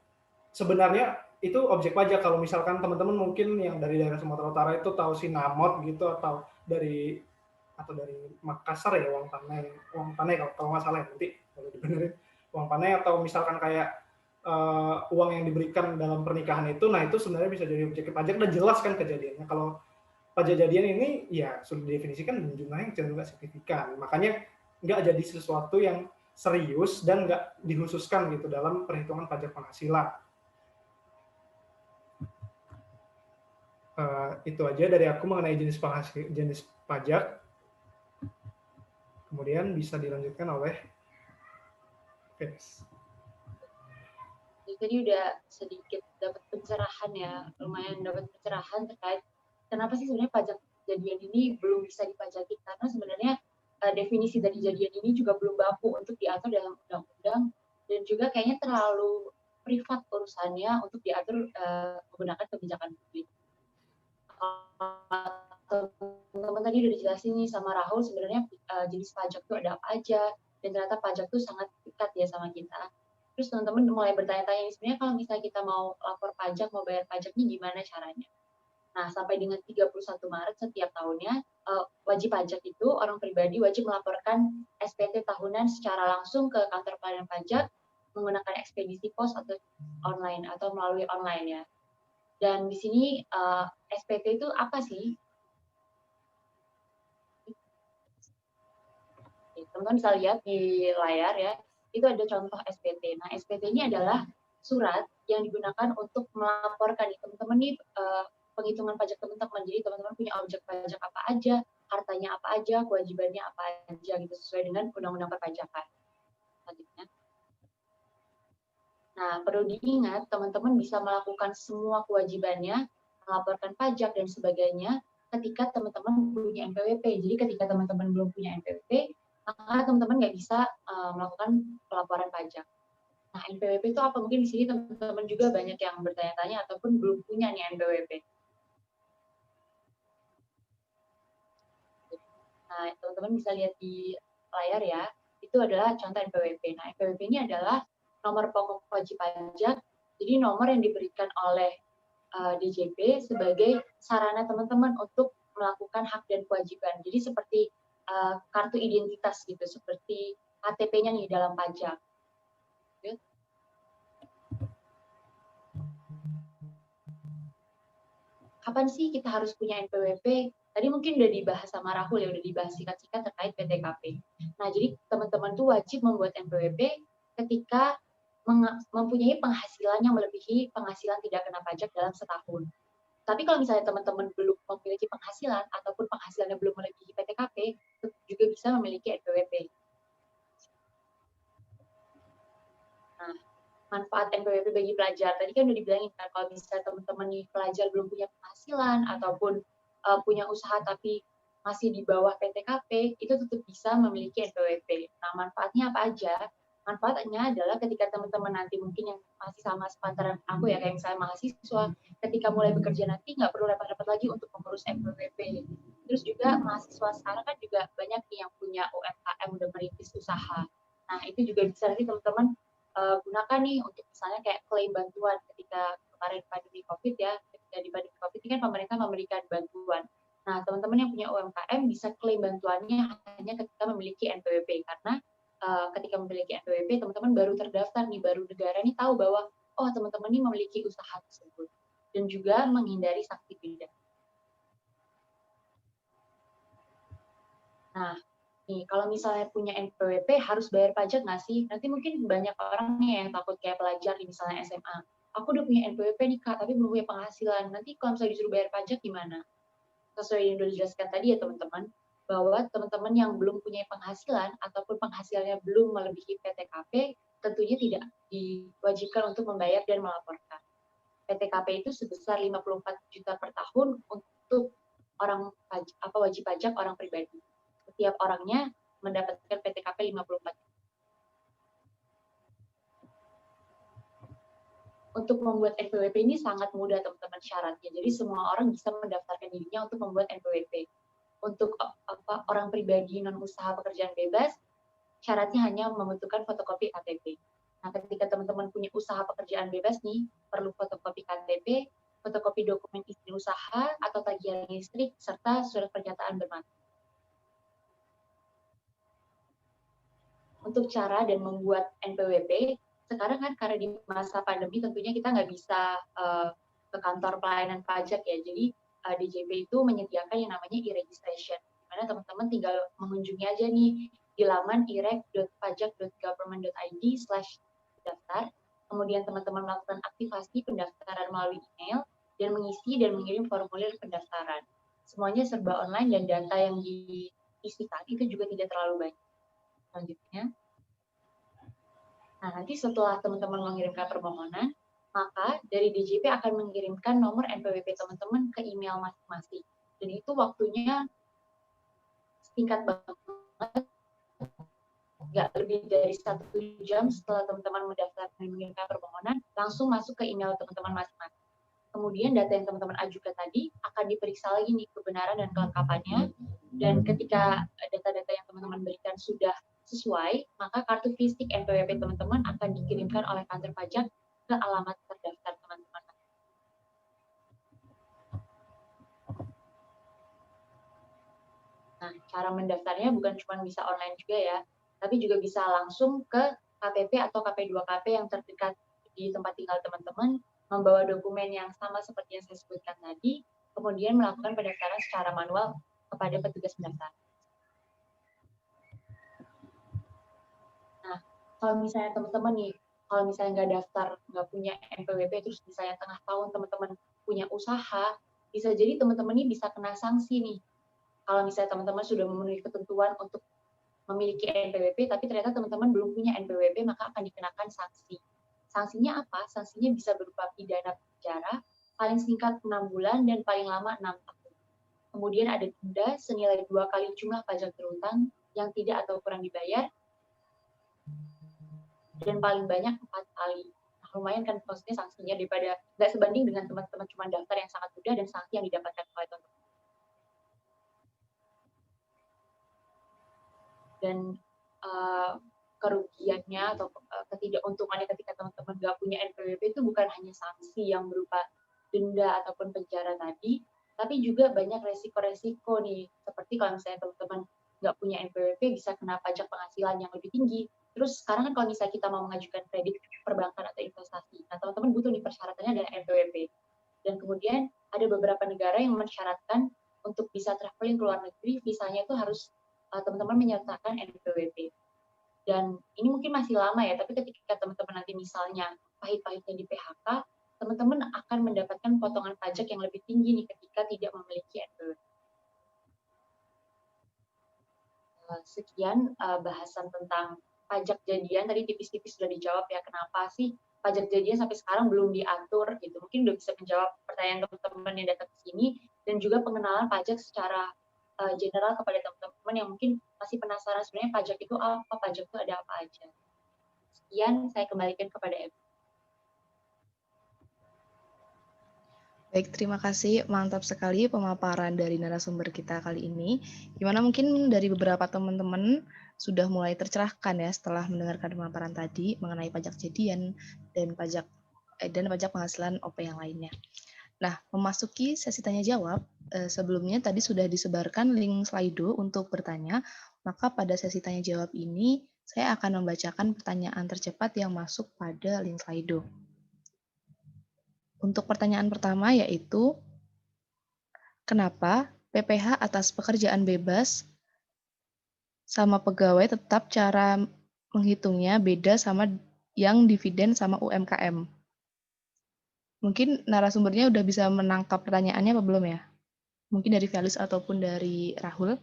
[SPEAKER 4] sebenarnya itu objek pajak. Kalau misalkan teman-teman mungkin yang dari daerah Sumatera Utara itu tahu sinamot gitu, atau dari Makassar ya, uang panai kalau nggak salah, nanti kalau dibenerin, uang panai, atau misalkan kayak uang yang diberikan dalam pernikahan itu, nah itu sebenarnya bisa jadi objek pajak dan jelas kan kejadiannya. Kalau pajak jadian ini ya sudah didefinisikan dan jumlahnya cenderung nggak signifikan, makanya nggak jadi sesuatu yang serius dan nggak dikhususkan gitu dalam perhitungan pajak penghasilan. Itu aja dari aku mengenai jenis pajak. Kemudian bisa dilanjutkan oleh Vince.
[SPEAKER 5] Tadi udah sedikit dapat pencerahan ya, lumayan dapat pencerahan terkait kenapa sih sebenarnya pajak jadian ini belum bisa dipajaki, karena sebenarnya definisi dari jadian ini juga belum baku untuk diatur dalam undang-undang, dan juga kayaknya terlalu privat urusannya untuk diatur menggunakan kebijakan publik. Teman-teman tadi udah dijelasin nih sama Rahul sebenarnya jenis pajak itu ada apa aja, dan ternyata pajak itu sangat dekat ya sama kita. Terus teman-teman mulai bertanya-tanya, sebenarnya kalau misalnya kita mau lapor pajak, mau bayar pajaknya gimana caranya? Nah, sampai dengan 31 Maret setiap tahunnya, wajib pajak itu orang pribadi wajib melaporkan SPT tahunan secara langsung ke kantor pelayanan pajak menggunakan ekspedisi pos atau online atau melalui online ya. Dan di sini SPT itu apa sih? Teman-teman bisa lihat di layar ya. Itu ada contoh SPT. Nah, SPT ini adalah surat yang digunakan untuk melaporkan teman-teman nih penghitungan pajak teman-teman. Jadi teman-teman punya objek pajak apa aja, hartanya apa aja, kewajibannya apa aja gitu sesuai dengan undang-undang perpajakan. Selanjutnya. Nah, perlu diingat teman-teman bisa melakukan semua kewajibannya, melaporkan pajak dan sebagainya ketika teman-teman punya NPWP. Jadi ketika teman-teman belum punya NPWP, maka teman-teman nggak bisa melakukan pelaporan pajak. Nah, NPWP itu apa? Mungkin di sini teman-teman juga banyak yang bertanya-tanya ataupun belum punya nih NPWP. Nah, teman-teman bisa lihat di layar ya, itu adalah contoh NPWP. Nah, NPWP ini adalah nomor pokok wajib pajak Jadi nomor yang diberikan oleh DJP sebagai sarana teman-teman untuk melakukan hak dan kewajiban. Jadi seperti kartu identitas gitu, seperti KTP-nya nih dalam pajak. Kapan sih kita harus punya NPWP? Tadi mungkin udah dibahas sama Rahul ya, udah dibahas singkat-singkat terkait PTKP. Nah, jadi teman-teman tuh wajib membuat NPWP ketika mempunyai penghasilan yang melebihi penghasilan tidak kena pajak dalam setahun. Tapi kalau misalnya teman-teman belum memiliki penghasilan ataupun penghasilannya belum melebihi PTKP, juga bisa memiliki NPWP. Nah, manfaat NPWP bagi pelajar. Tadi kan udah dibilangin kan, kalau misalnya teman-teman nih pelajar belum punya penghasilan ataupun punya usaha tapi masih di bawah PTKP, itu tetap bisa memiliki NPWP. Nah, manfaatnya apa aja? Manfaatnya adalah ketika teman-teman nanti mungkin yang masih sama sepantaran aku ya, kayak misalnya mahasiswa, ketika mulai bekerja nanti nggak perlu repot-repot lagi untuk mengurus NPWP. Terus juga mahasiswa sekarang kan juga banyak nih yang punya UMKM, udah merintis usaha. Nah, itu juga bisa nanti teman-teman gunakan nih untuk misalnya kayak klaim bantuan ketika kemarin pandemi COVID ya, ketika di pandemi COVID ini kan pemerintah memberikan bantuan. Nah, teman-teman yang punya UMKM bisa klaim bantuannya hanya ketika memiliki NPWP, karena ketika memiliki NPWP, teman-teman baru terdaftar nih, baru negara nih tahu bahwa oh teman-teman ini memiliki usaha tersebut, dan juga menghindari sanksi pidana. Nah, nih, kalau misalnya punya NPWP harus bayar pajak nggak sih? Nanti mungkin banyak orang nih yang takut kayak pelajar di misalnya SMA. Aku udah punya NPWP nih Kak, tapi belum punya penghasilan. Nanti kalau misalnya disuruh bayar pajak gimana? Sesuai yang sudah dijelaskan tadi ya teman-teman, bahwa teman-teman yang belum punya penghasilan ataupun penghasilannya belum melebihi PTKP, tentunya tidak diwajibkan untuk membayar dan melaporkan. PTKP itu sebesar 54 juta per tahun untuk orang wajib pajak orang pribadi. Setiap orangnya mendapatkan PTKP 54. Untuk membuat NPWP ini sangat mudah teman-teman syaratnya. Jadi semua orang bisa mendaftarkan dirinya untuk membuat NPWP. Untuk orang pribadi non usaha pekerjaan bebas, syaratnya hanya membutuhkan fotokopi KTP. Nah, ketika teman-teman punya usaha pekerjaan bebas nih, perlu fotokopi KTP, fotokopi dokumen izin usaha atau tagihan listrik, serta surat pernyataan bermanfaat. Untuk cara dan membuat NPWP, sekarang kan karena di masa pandemi tentunya kita nggak bisa ke kantor pelayanan pajak ya, jadi DJP itu menyediakan yang namanya e-registration, di mana teman-teman tinggal mengunjungi aja nih di laman ireg.pajak.government.id/daftar, kemudian teman-teman melakukan aktivasi pendaftaran melalui email, dan mengisi dan mengirim formulir pendaftaran. Semuanya serba online dan data yang diisikan itu juga tidak terlalu banyak. Selanjutnya, nah nanti setelah teman-teman mengirimkan permohonan, maka dari DJP akan mengirimkan nomor NPWP teman-teman ke email masing-masing. Dan itu waktunya singkat banget, nggak lebih dari 1 jam setelah teman-teman mendaftar dan mengirimkan permohonan, langsung masuk ke email teman-teman masing-masing. Kemudian data yang teman-teman ajukan tadi akan diperiksa lagi nih kebenaran dan kelengkapannya, dan ketika data-data yang teman-teman berikan sudah sesuai, maka kartu fisik NPWP teman-teman akan dikirimkan oleh kantor pajak ke alamat terdaftar teman-teman. Nah, cara mendaftarnya bukan cuma bisa online juga ya, tapi juga bisa langsung ke KPP atau KP2KP yang terdekat di tempat tinggal teman-teman, membawa dokumen yang sama seperti yang saya sebutkan tadi, kemudian melakukan pendaftaran secara manual kepada petugas pendaftar. Nah, kalau misalnya teman-teman nih, kalau misalnya nggak daftar, nggak punya NPWP, terus misalnya tengah tahun teman-teman punya usaha, bisa jadi teman-teman ini bisa kena sanksi nih. Kalau misalnya teman-teman sudah memenuhi ketentuan untuk memiliki NPWP, tapi ternyata teman-teman belum punya NPWP, maka akan dikenakan sanksi. Sanksinya apa? Sanksinya bisa berupa pidana penjara, paling singkat 6 bulan dan paling lama 6 tahun. Kemudian ada denda senilai 2 kali jumlah pajak berhutang yang tidak atau kurang dibayar, dan paling banyak 4 kali. Nah, lumayan kan maksudnya sanksinya, daripada nggak sebanding dengan teman-teman cuma daftar yang sangat mudah dan sanksi yang didapatkan oleh teman-teman. Dan kerugiannya atau ketidakuntungannya ketika teman-teman nggak punya NPWP itu bukan hanya sanksi yang berupa denda ataupun penjara tadi, tapi juga banyak resiko-resiko nih, seperti kalau misalnya teman-teman nggak punya NPWP bisa kena pajak penghasilan yang lebih tinggi. Terus sekarang kan kalau misalnya kita mau mengajukan kredit perbankan atau investasi, nah teman-teman butuh nih persyaratannya adalah NPWP. Dan kemudian ada beberapa negara yang mensyaratkan untuk bisa traveling ke luar negeri, visanya itu harus teman-teman menyertakan NPWP. Dan ini mungkin masih lama ya, tapi ketika teman-teman nanti misalnya pahit-pahitnya di PHK, teman-teman akan mendapatkan potongan pajak yang lebih tinggi nih ketika tidak memiliki NPWP. Sekian bahasan tentang pajak jadian, tadi tipis-tipis sudah dijawab ya, kenapa sih pajak jadian sampai sekarang belum diatur gitu. Mungkin udah bisa menjawab pertanyaan teman-teman yang datang ke sini, dan juga pengenalan pajak secara general kepada teman-teman yang mungkin masih penasaran sebenarnya pajak itu apa, pajak itu ada apa aja. Sekian, saya kembalikan kepada Evi.
[SPEAKER 3] Baik, terima kasih. Mantap sekali pemaparan dari narasumber kita kali ini. Gimana mungkin dari beberapa teman-teman sudah mulai tercerahkan ya setelah mendengarkan pemaparan tadi mengenai pajak jadian dan pajak penghasilan OP yang lainnya. Nah, memasuki sesi tanya jawab, sebelumnya tadi sudah disebarkan link Slido untuk bertanya, maka pada sesi tanya jawab ini saya akan membacakan pertanyaan tercepat yang masuk pada link Slido. Untuk pertanyaan pertama yaitu, kenapa PPh atas pekerjaan bebas sama pegawai tetap cara menghitungnya beda sama yang dividen sama UMKM? Mungkin narasumbernya udah bisa menangkap pertanyaannya apa belum ya? Mungkin dari Felis ataupun dari Rahul?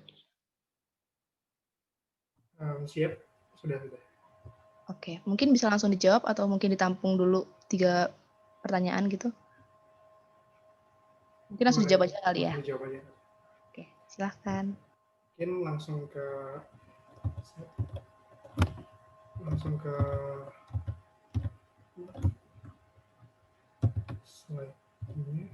[SPEAKER 4] Siap, sudah.
[SPEAKER 3] Oke, mungkin bisa langsung dijawab atau mungkin ditampung dulu 3 pertanyaan gitu? Mungkin langsung dijawab aja kali ya?
[SPEAKER 4] Dijawab aja.
[SPEAKER 3] Oke, silahkan.
[SPEAKER 4] Mungkin langsung ke slide ini.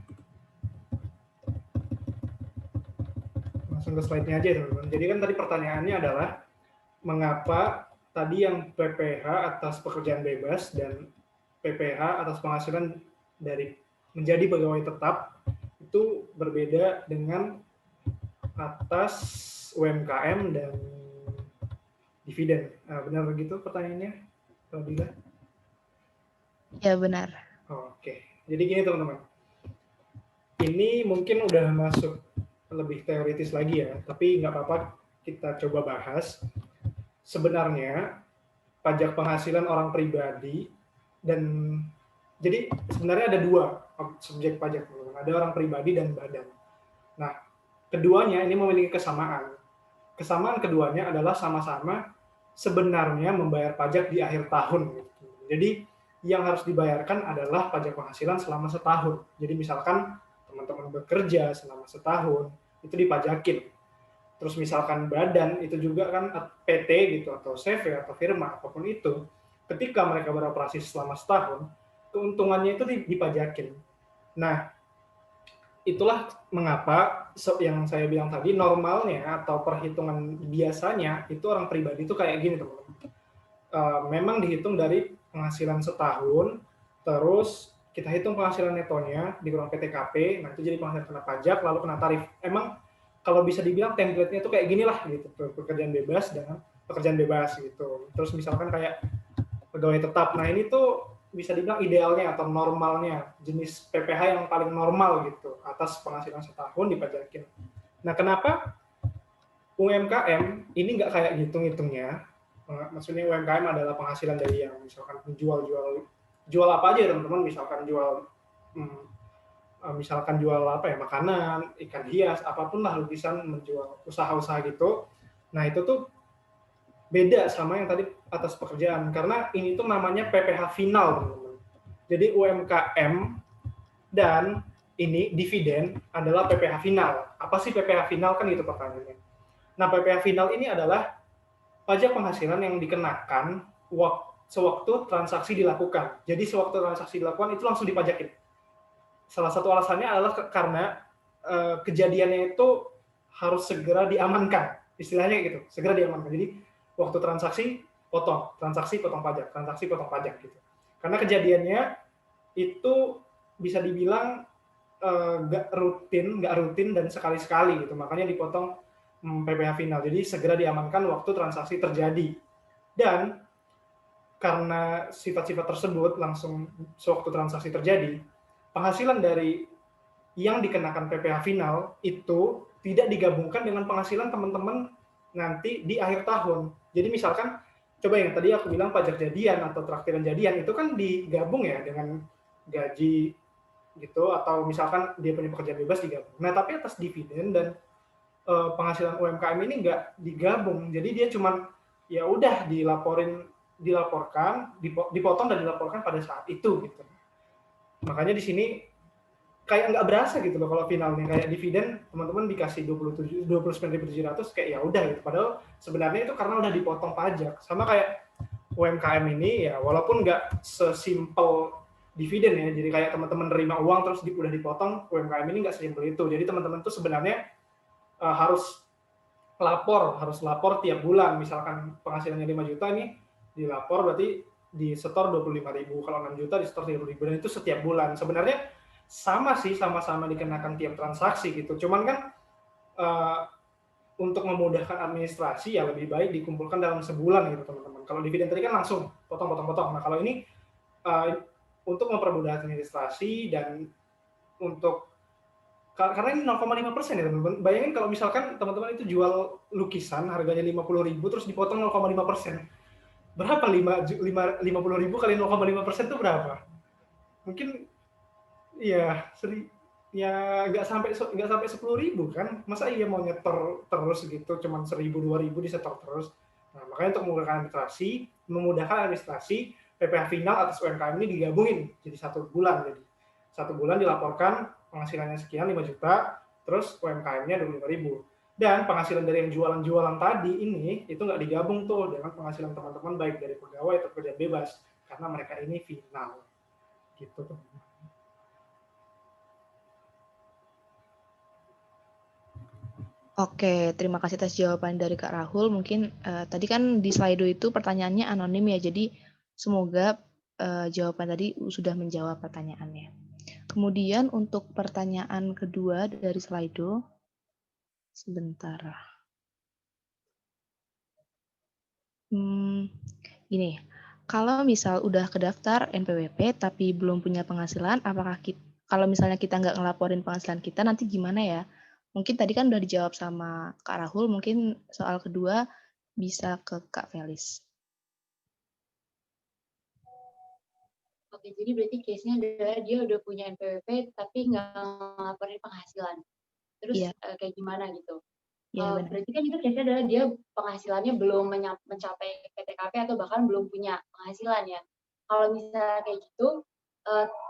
[SPEAKER 4] Langsung ke slide-nya aja teman-teman. Jadi kan tadi pertanyaannya adalah mengapa tadi yang PPh atas pekerjaan bebas dan PPh atas penghasilan dari menjadi pegawai tetap itu berbeda dengan atas UMKM dan dividen. Benar begitu pertanyaannya, Rabila?
[SPEAKER 3] Ya, benar.
[SPEAKER 4] Oke. Jadi gini teman-teman. Ini mungkin udah masuk lebih teoritis lagi ya, tapi nggak apa-apa kita coba bahas. Sebenarnya pajak penghasilan orang pribadi dan jadi sebenarnya ada 2 subjek pajak, teman-teman. Ada orang pribadi dan badan. Nah, keduanya ini memiliki kesamaan. Kesamaan keduanya adalah sama-sama sebenarnya membayar pajak di akhir tahun. Jadi yang harus dibayarkan adalah pajak penghasilan selama setahun. Jadi misalkan teman-teman bekerja selama setahun, itu dipajakin. Terus misalkan badan itu juga kan PT gitu atau CV atau firma apapun itu, ketika mereka beroperasi selama setahun, keuntungannya itu dipajakin. Nah, itulah mengapa yang saya bilang tadi normalnya atau perhitungan biasanya itu orang pribadi itu kayak gini teman-teman. Memang dihitung dari penghasilan setahun, terus kita hitung penghasilan netonya dikurang PTKP, nah itu jadi penghasilan kena pajak lalu kena tarif. Emang kalau bisa dibilang template-nya itu kayak gini lah gitu, pekerjaan bebas dengan pekerjaan bebas gitu. Terus misalkan kayak pegawai tetap, nah ini tuh bisa dibilang idealnya atau normalnya, jenis PPh yang paling normal gitu, atas penghasilan setahun dipajakin. Nah, kenapa UMKM ini nggak kayak hitung-hitungnya? Maksudnya UMKM adalah penghasilan dari yang misalkan jual apa aja teman-teman, misalkan jual apa ya, makanan, ikan hias, apapun lah, lukisan, menjual usaha-usaha gitu. Nah, itu tuh beda sama yang tadi atas pekerjaan, karena ini tuh namanya PPh final, teman-teman. Jadi UMKM dan ini dividen adalah PPh final. Apa sih PPh final kan itu pertanyaannya. Nah, PPh final ini adalah pajak penghasilan yang dikenakan sewaktu transaksi dilakukan. Jadi sewaktu transaksi dilakukan itu langsung dipajakin. Salah satu alasannya adalah karena kejadiannya itu harus segera diamankan. Istilahnya gitu, segera diamankan. Jadi waktu transaksi transaksi potong pajak gitu. Karena kejadiannya itu bisa dibilang nggak rutin dan sekali-sekali gitu, makanya dipotong PPh final. Jadi segera diamankan waktu transaksi terjadi. Dan karena sifat-sifat tersebut langsung sewaktu transaksi terjadi, penghasilan dari yang dikenakan PPh final itu tidak digabungkan dengan penghasilan teman-teman nanti di akhir tahun. Jadi misalkan, coba yang tadi aku bilang pajak jadian atau traktiran jadian itu kan digabung ya dengan gaji gitu, atau misalkan dia punya pekerjaan bebas digabung. Nah tapi atas dividen dan penghasilan UMKM ini nggak digabung, jadi dia cuman ya udah dipotong dan dilaporkan pada saat itu gitu. Makanya di sini kayak nggak berasa gitu loh kalau finalnya kayak dividen teman-teman dikasih 29.700 kayak ya udah gitu. Padahal sebenarnya itu karena udah dipotong pajak. Sama kayak UMKM ini ya walaupun nggak sesimpel dividen ya. Jadi kayak teman-teman nerima uang terus udah dipotong, UMKM ini nggak sesimpel itu. Jadi teman-teman tuh sebenarnya harus lapor tiap bulan. Misalkan penghasilannya 5 juta ini dilapor berarti disetor 25.000. Kalau 6 juta disetor 30.000 dan itu setiap bulan. Sebenarnya sama-sama dikenakan tiap transaksi gitu. Cuman kan untuk memudahkan administrasi ya lebih baik dikumpulkan dalam sebulan gitu teman-teman. Kalau dividen tadi kan langsung potong. Nah kalau ini untuk mempermudah administrasi dan untuk karena ini 0,5% ya teman-teman. Bayangin kalau misalkan teman-teman itu jual lukisan harganya 50.000 terus dipotong 0,5%. Berapa 50.000 kali 0,5% itu berapa? Mungkin ya nggak sampai 10.000 kan? Masa iya mau nyetor terus gitu cuman 1.000 2.000 disetor terus. Nah, makanya untuk memudahkan administrasi PPh final atas UMKM ini digabungin jadi satu bulan. Jadi satu bulan dilaporkan penghasilannya sekian 5 juta, terus UMKM-nya 25.000. Dan penghasilan dari yang jualan tadi ini itu nggak digabung tuh dengan penghasilan teman-teman baik dari pegawai atau pekerja bebas karena mereka ini final. Gitu tuh.
[SPEAKER 3] Oke, terima kasih atas jawaban dari Kak Rahul. Mungkin tadi kan di Slido itu pertanyaannya anonim ya, jadi semoga jawaban tadi sudah menjawab pertanyaannya. Kemudian untuk pertanyaan kedua dari Slido, sebentar. Gini, kalau misal udah kedaftar NPWP tapi belum punya penghasilan, apakah kalau misalnya kita nggak ngelaporin penghasilan kita, nanti gimana ya? Mungkin tadi kan udah dijawab sama Kak Rahul, mungkin soal kedua bisa ke Kak Felis.
[SPEAKER 5] Oke, jadi berarti case-nya adalah dia udah punya NPWP tapi nggak ngelaporin penghasilan. Terus kayak gimana gitu? Berarti kan itu case-nya adalah dia penghasilannya belum mencapai PTKP atau bahkan belum punya penghasilan ya. Kalau misalnya kayak gitu,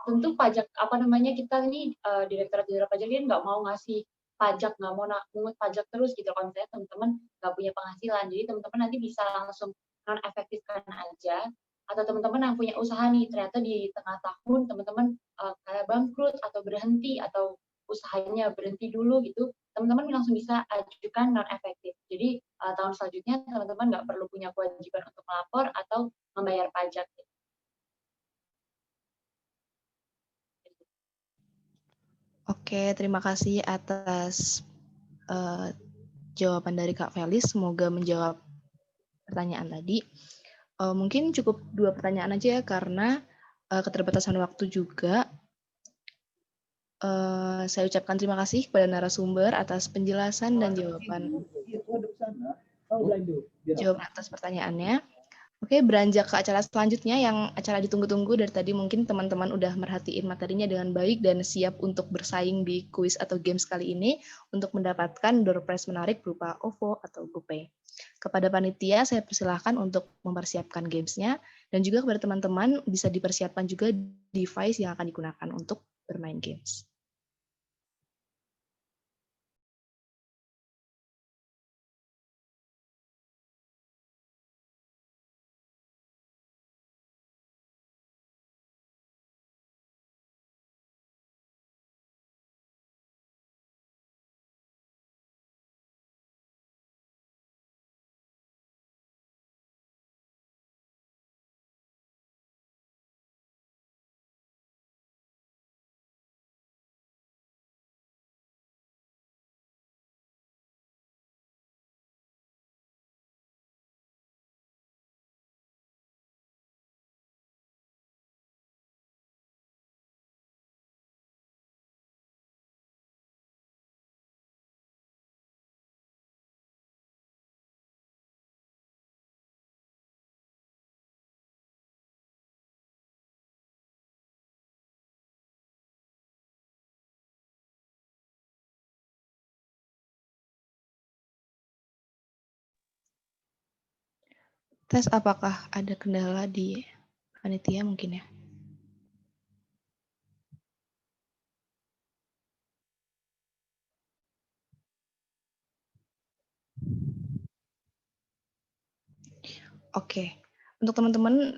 [SPEAKER 5] tentu pajak kita ini Direktorat Jenderal Pajak ini nggak mau ngasih pajak, nggak mau mungut pajak terus gitu kalau misalnya teman-teman nggak punya penghasilan. Jadi teman-teman nanti bisa langsung non efektifkan aja, atau teman-teman yang punya usaha nih ternyata di tengah tahun teman-teman kayak bangkrut atau berhenti atau usahanya berhenti dulu gitu, teman-teman langsung bisa ajukan non efektif. Jadi tahun selanjutnya teman-teman nggak perlu punya kewajiban untuk melapor atau membayar pajak.
[SPEAKER 3] Oke, terima kasih atas jawaban dari Kak Felis. Semoga menjawab pertanyaan tadi. Mungkin cukup 2 pertanyaan aja ya, karena keterbatasan waktu juga. Saya ucapkan terima kasih kepada narasumber atas penjelasan dan jawaban atas pertanyaannya. Oke, beranjak ke acara selanjutnya yang acara ditunggu-tunggu dari tadi. Mungkin teman-teman udah merhatiin materinya dengan baik dan siap untuk bersaing di kuis atau games kali ini untuk mendapatkan door prize menarik berupa OVO atau GoPay. Kepada panitia, saya persilahkan untuk mempersiapkan gamesnya, dan juga kepada teman-teman bisa dipersiapkan juga device yang akan digunakan untuk bermain games. Tes apakah ada kendala di panitia mungkin ya? Oke, untuk teman-teman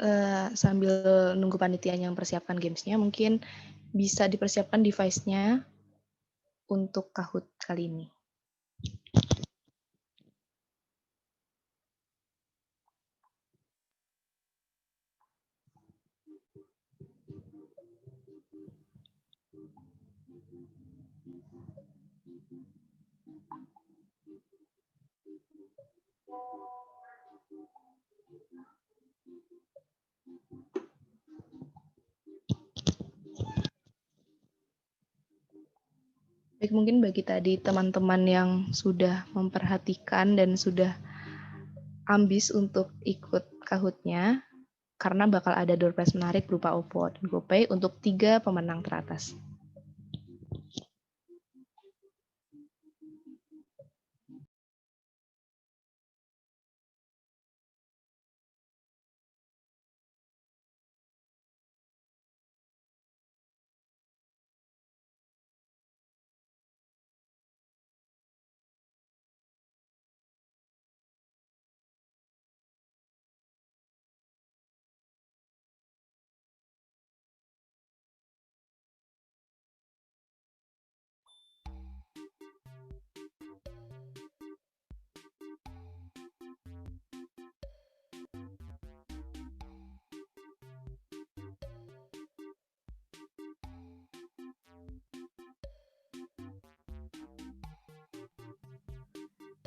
[SPEAKER 3] sambil nunggu panitianya yang persiapkan gamesnya, mungkin bisa dipersiapkan device-nya untuk Kahoot kali ini. Baik, mungkin bagi tadi teman-teman yang sudah memperhatikan dan sudah ambis untuk ikut Kahoot-nya, karena bakal ada door prize menarik berupa OVO dan GoPay untuk 3 pemenang teratas.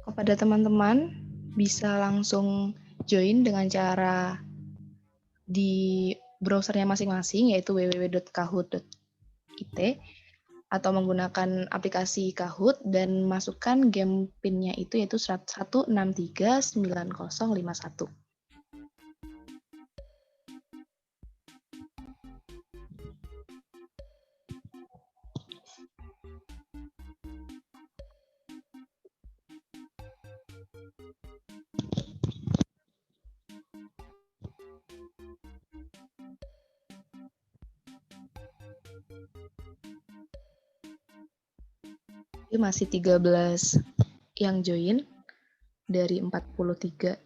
[SPEAKER 3] Kepada teman-teman, bisa langsung join dengan cara di browsernya masing-masing, yaitu www.kahoot.it, atau menggunakan aplikasi Kahoot dan masukkan game PIN-nya itu yaitu 1639051. Masih 13 yang join dari 43.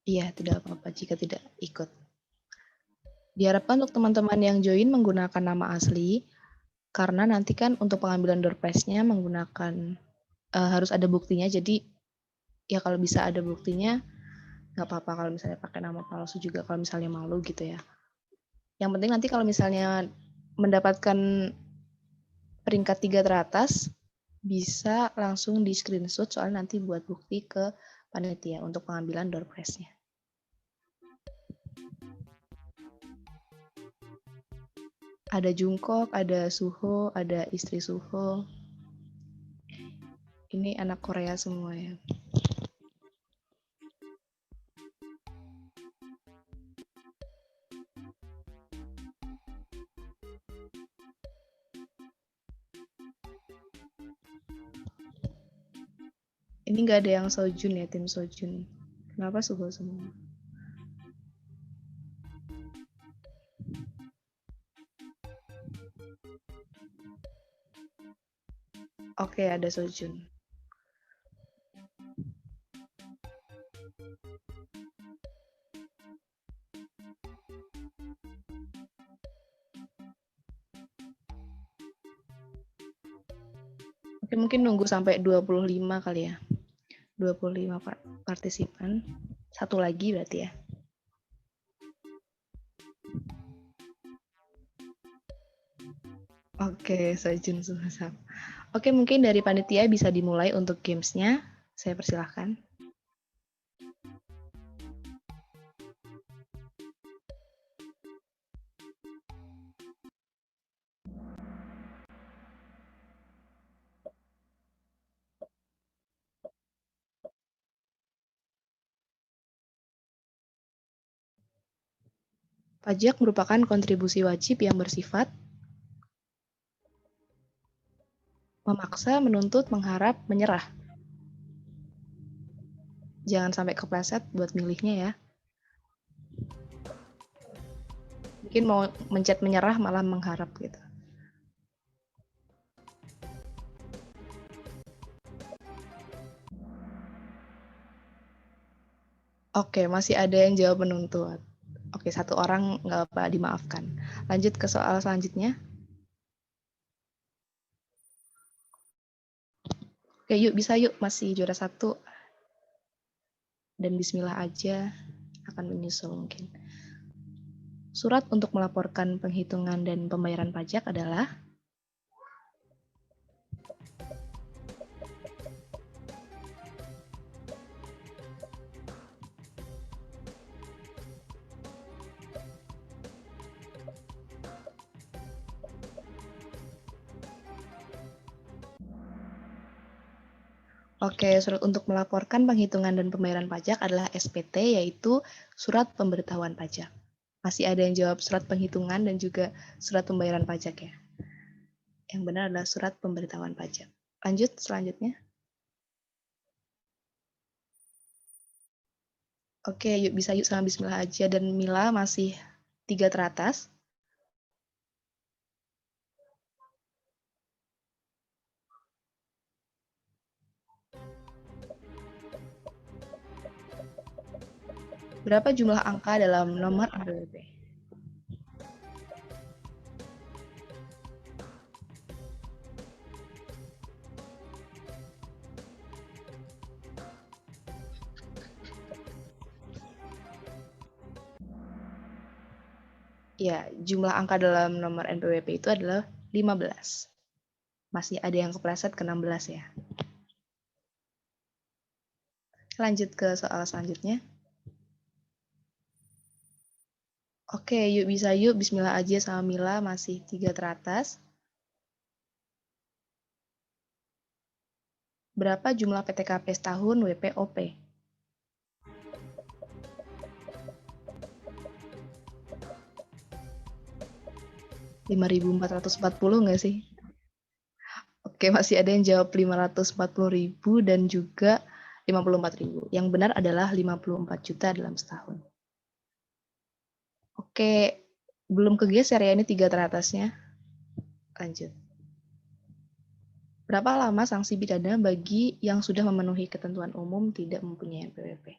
[SPEAKER 3] Iya, tidak apa-apa jika tidak ikut. Diharapkan untuk teman-teman yang join menggunakan nama asli, karena nanti kan untuk pengambilan door prize-nya menggunakan harus ada buktinya, jadi ya kalau bisa ada buktinya, nggak apa-apa kalau misalnya pakai nama palsu juga kalau misalnya malu gitu ya. Yang penting nanti kalau misalnya mendapatkan peringkat 3 teratas, bisa langsung di screenshot soalnya nanti buat bukti ke panitia untuk pengambilan door prize-nya. Ada Jungkook, ada Suho, ada istri Suho. Ini anak Korea semua ya. Ini nggak ada yang Sojun ya, tim Sojun. Kenapa Suho semua? Oke, ada Sojun. Oke, mungkin nunggu sampai 25 kali ya. 25 partisipan. Satu lagi berarti ya. Oke, Sojun Suhasam. Oke, mungkin dari panitia bisa dimulai untuk gamesnya. Saya persilahkan. Pajak merupakan kontribusi wajib yang bersifat memaksa, menuntut, mengharap, menyerah. Jangan sampai kepleset buat milihnya ya. Mungkin mau mencet menyerah malah mengharap gitu. Oke, masih ada yang jawab menuntut. Oke, satu orang nggak apa dimaafkan. Lanjut ke soal selanjutnya. Oke, yuk bisa yuk, masih juara 1. Dan bismillah aja akan menyusul mungkin. Surat untuk melaporkan penghitungan dan pembayaran pajak adalah Oke, surat untuk melaporkan penghitungan dan pembayaran pajak adalah SPT, yaitu surat pemberitahuan pajak. Masih ada yang jawab surat penghitungan dan juga surat pembayaran pajak ya. Yang benar adalah surat pemberitahuan pajak. Lanjut selanjutnya. Oke, yuk bisa yuk sama bismillah aja, dan Mila masih 3 teratas. Berapa jumlah angka dalam nomor NPWP? Ya, jumlah angka dalam nomor NPWP itu adalah 15. Masih ada yang kepleset ke 16 ya. Lanjut ke soal selanjutnya. Oke, yuk bisa yuk. Bismillah aja sama Mila, masih 3 teratas. Berapa jumlah PTKP setahun WPOP? $5.440 nggak sih? Oke, masih ada yang jawab 540.000 dan juga 54.000. Yang benar adalah 54 juta dalam setahun. Oke, belum kegeser ya, ini 3 teratasnya. Lanjut. Berapa lama sanksi pidana bagi yang sudah memenuhi ketentuan umum tidak mempunyai NPWP?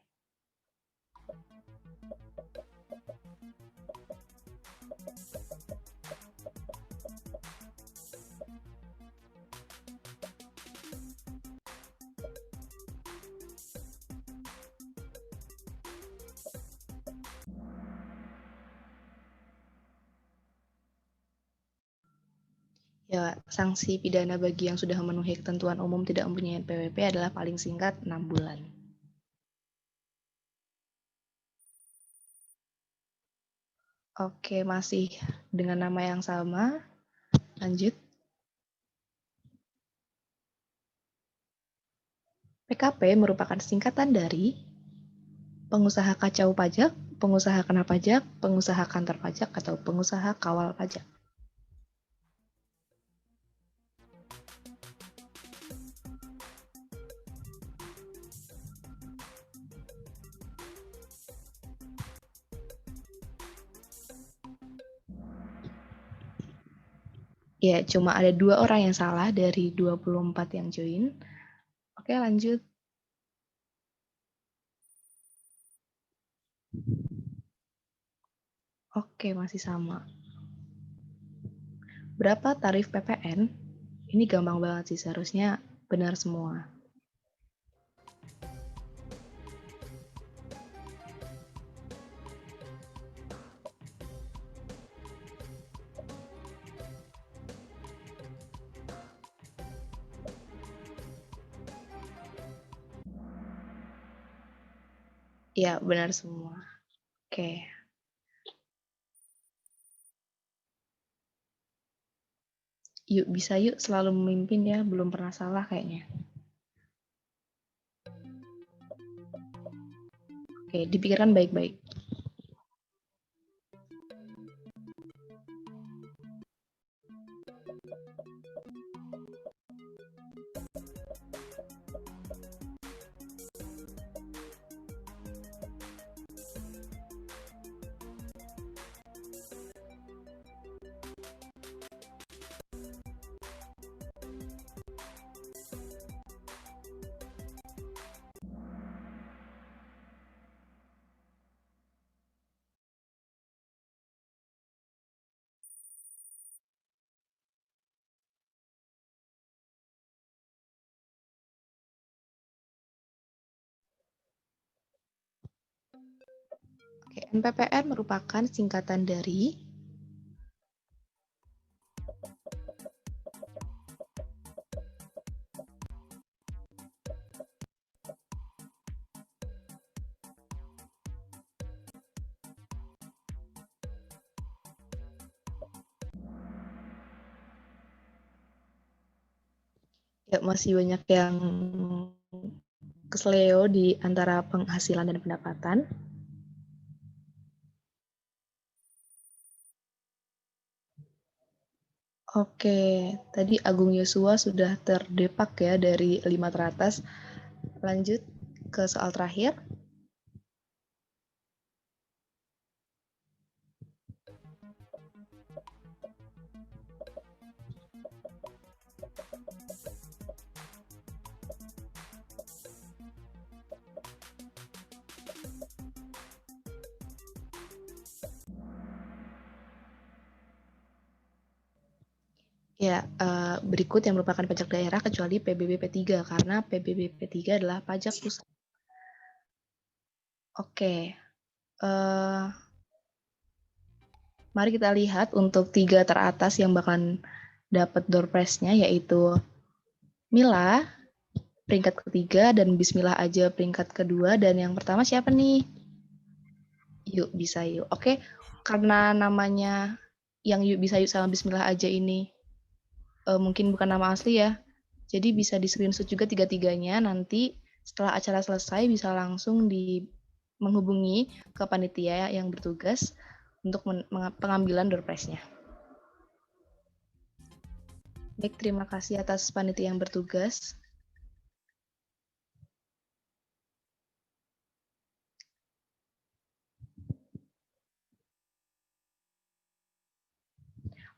[SPEAKER 3] Ya, sanksi pidana bagi yang sudah memenuhi ketentuan umum tidak mempunyai NPWP adalah paling singkat 6 bulan. Oke, masih dengan nama yang sama. Lanjut. PKP merupakan singkatan dari pengusaha kacau pajak, pengusaha kena pajak, pengusaha kantor pajak, atau pengusaha kawal pajak. Ya, cuma ada 2 orang yang salah dari 24 yang join. Oke, lanjut. Oke, masih sama. Berapa tarif PPN? Ini gampang banget sih, seharusnya benar semua. Ya, benar semua. Oke. Yuk, bisa yuk selalu memimpin ya, belum pernah salah kayaknya. Oke, dipikirkan baik-baik. Oke, MPPR merupakan singkatan dari ya, masih banyak yang kesleo di antara penghasilan dan pendapatan. Oke, tadi Agung Yosua sudah terdepak ya dari 5 teratas. Lanjut ke soal terakhir. Ya, berikut yang merupakan pajak daerah kecuali PBB P3 karena PBB P3 adalah pajak pusat. Oke, mari kita lihat untuk 3 teratas yang bakalan dapat door prize-nya, yaitu Mila peringkat ketiga dan Bismillah aja peringkat kedua. Dan yang pertama siapa nih? Yuk, bisa yuk. Oke, karena namanya yang Yuk Bisa Yuk sama Bismillah aja ini mungkin bukan nama asli ya, jadi bisa di screenshot juga tiga-tiganya. Nanti setelah acara selesai bisa langsung menghubungi ke panitia yang bertugas untuk pengambilan door prize-nya. Baik, terima kasih atas panitia yang bertugas.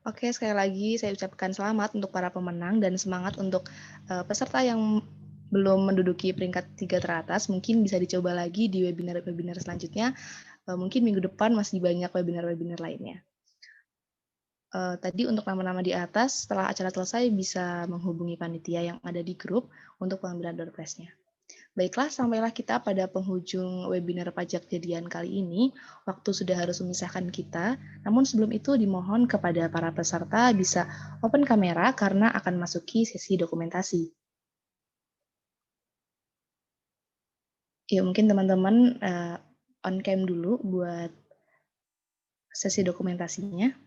[SPEAKER 3] Oke, sekali lagi saya ucapkan selamat untuk para pemenang dan semangat untuk peserta yang belum menduduki peringkat 3 teratas. Mungkin bisa dicoba lagi di webinar-webinar selanjutnya. Mungkin minggu depan masih banyak webinar-webinar lainnya. Tadi untuk nama-nama di atas, setelah acara selesai bisa menghubungi panitia yang ada di grup untuk pengambilan door prize-nya. Baiklah, sampailah kita pada penghujung webinar pajak jadian kali ini. Waktu sudah harus memisahkan kita, namun sebelum itu dimohon kepada para peserta bisa open kamera karena akan masuki sesi dokumentasi. Ya, mungkin teman-teman on cam dulu buat sesi dokumentasinya.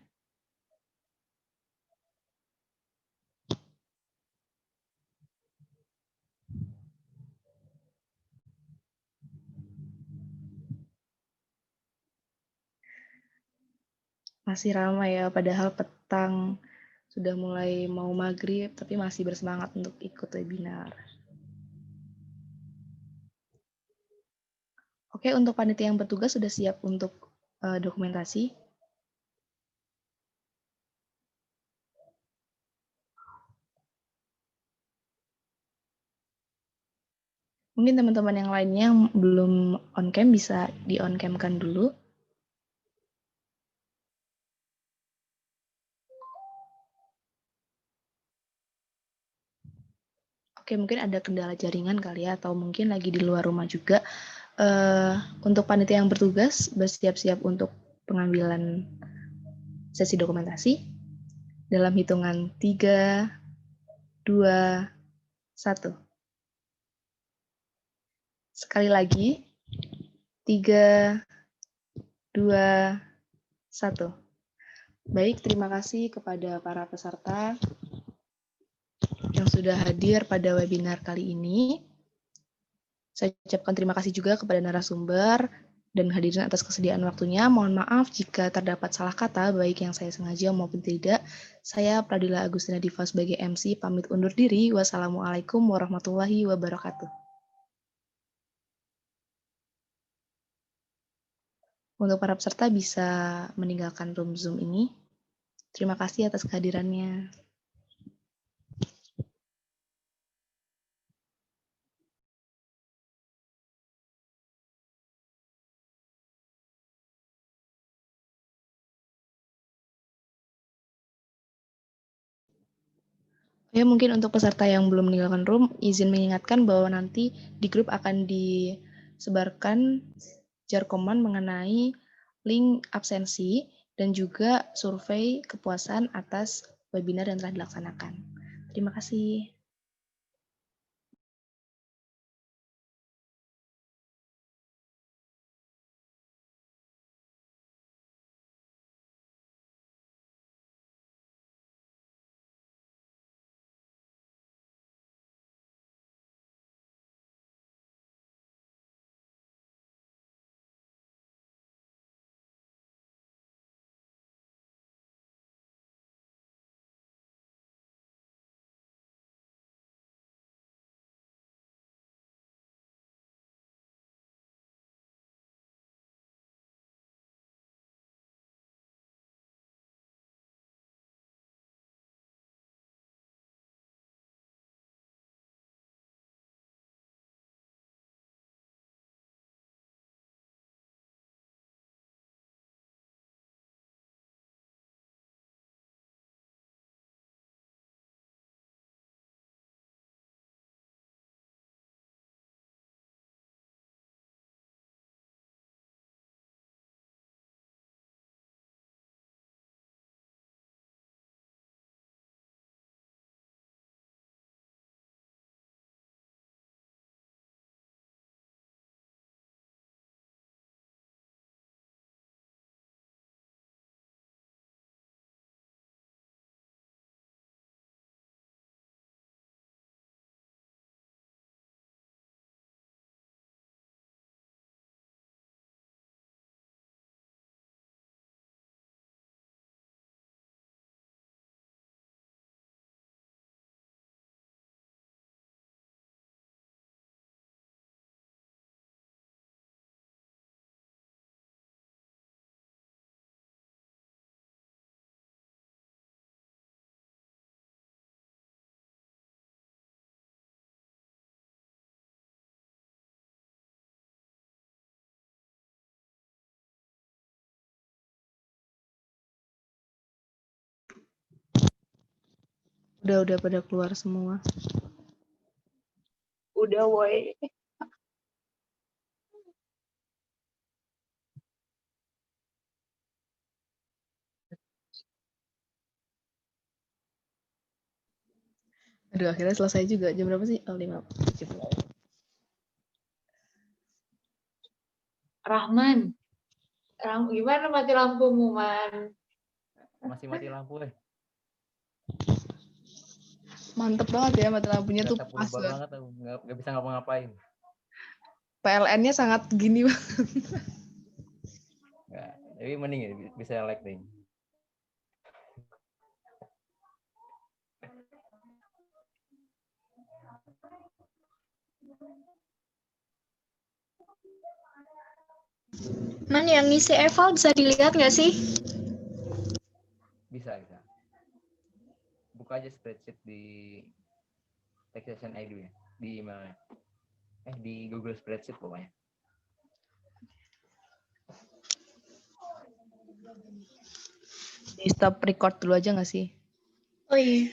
[SPEAKER 3] Masih ramai ya, padahal petang sudah mulai mau maghrib, tapi masih bersemangat untuk ikut webinar. Oke, untuk panitia yang bertugas sudah siap untuk dokumentasi. Mungkin teman-teman yang lainnya yang belum on cam bisa di on cam-kan dulu. Oke, mungkin ada kendala jaringan kali ya, atau mungkin lagi di luar rumah juga. Untuk panitia yang bertugas, bersiap-siap untuk pengambilan sesi dokumentasi. Dalam hitungan 3, 2, 1. Sekali lagi, 3, 2, 1. Baik, terima kasih kepada para peserta yang sudah hadir pada webinar kali ini. Saya ucapkan terima kasih juga kepada narasumber dan hadirin atas kesediaan waktunya. Mohon maaf jika terdapat salah kata, baik yang saya sengaja maupun tidak. Saya Pradila Agustina Diva sebagai MC, pamit undur diri. Wassalamualaikum warahmatullahi wabarakatuh. Untuk para peserta bisa meninggalkan room Zoom ini. Terima kasih atas kehadirannya. Ya, mungkin untuk peserta yang belum meninggalkan room, izin mengingatkan bahwa nanti di grup akan disebarkan jarkoman mengenai link absensi dan juga survei kepuasan atas webinar yang telah dilaksanakan. Terima kasih. Udah pada keluar semua.
[SPEAKER 5] Udah, woi.
[SPEAKER 3] Aduh, akhirnya selesai juga. Jam berapa sih? Oh, 5.
[SPEAKER 5] Rahman, gimana mati lampumu, Man?
[SPEAKER 7] Masih mati lampu
[SPEAKER 3] Mantep banget ya, mati lampunya tuh pas
[SPEAKER 7] banget, nggak bisa ngapa-ngapain.
[SPEAKER 3] PLN-nya sangat gini banget.
[SPEAKER 7] Jadi mending ya bisa lighting.
[SPEAKER 8] Man, yang ngisi eval bisa dilihat nggak sih?
[SPEAKER 7] Bisa. Buka aja spreadsheet di Taxation ID ya, di emailnya. Di Google Spreadsheet pokoknya.
[SPEAKER 3] Di stop record dulu aja nggak sih?
[SPEAKER 8] Oh iya.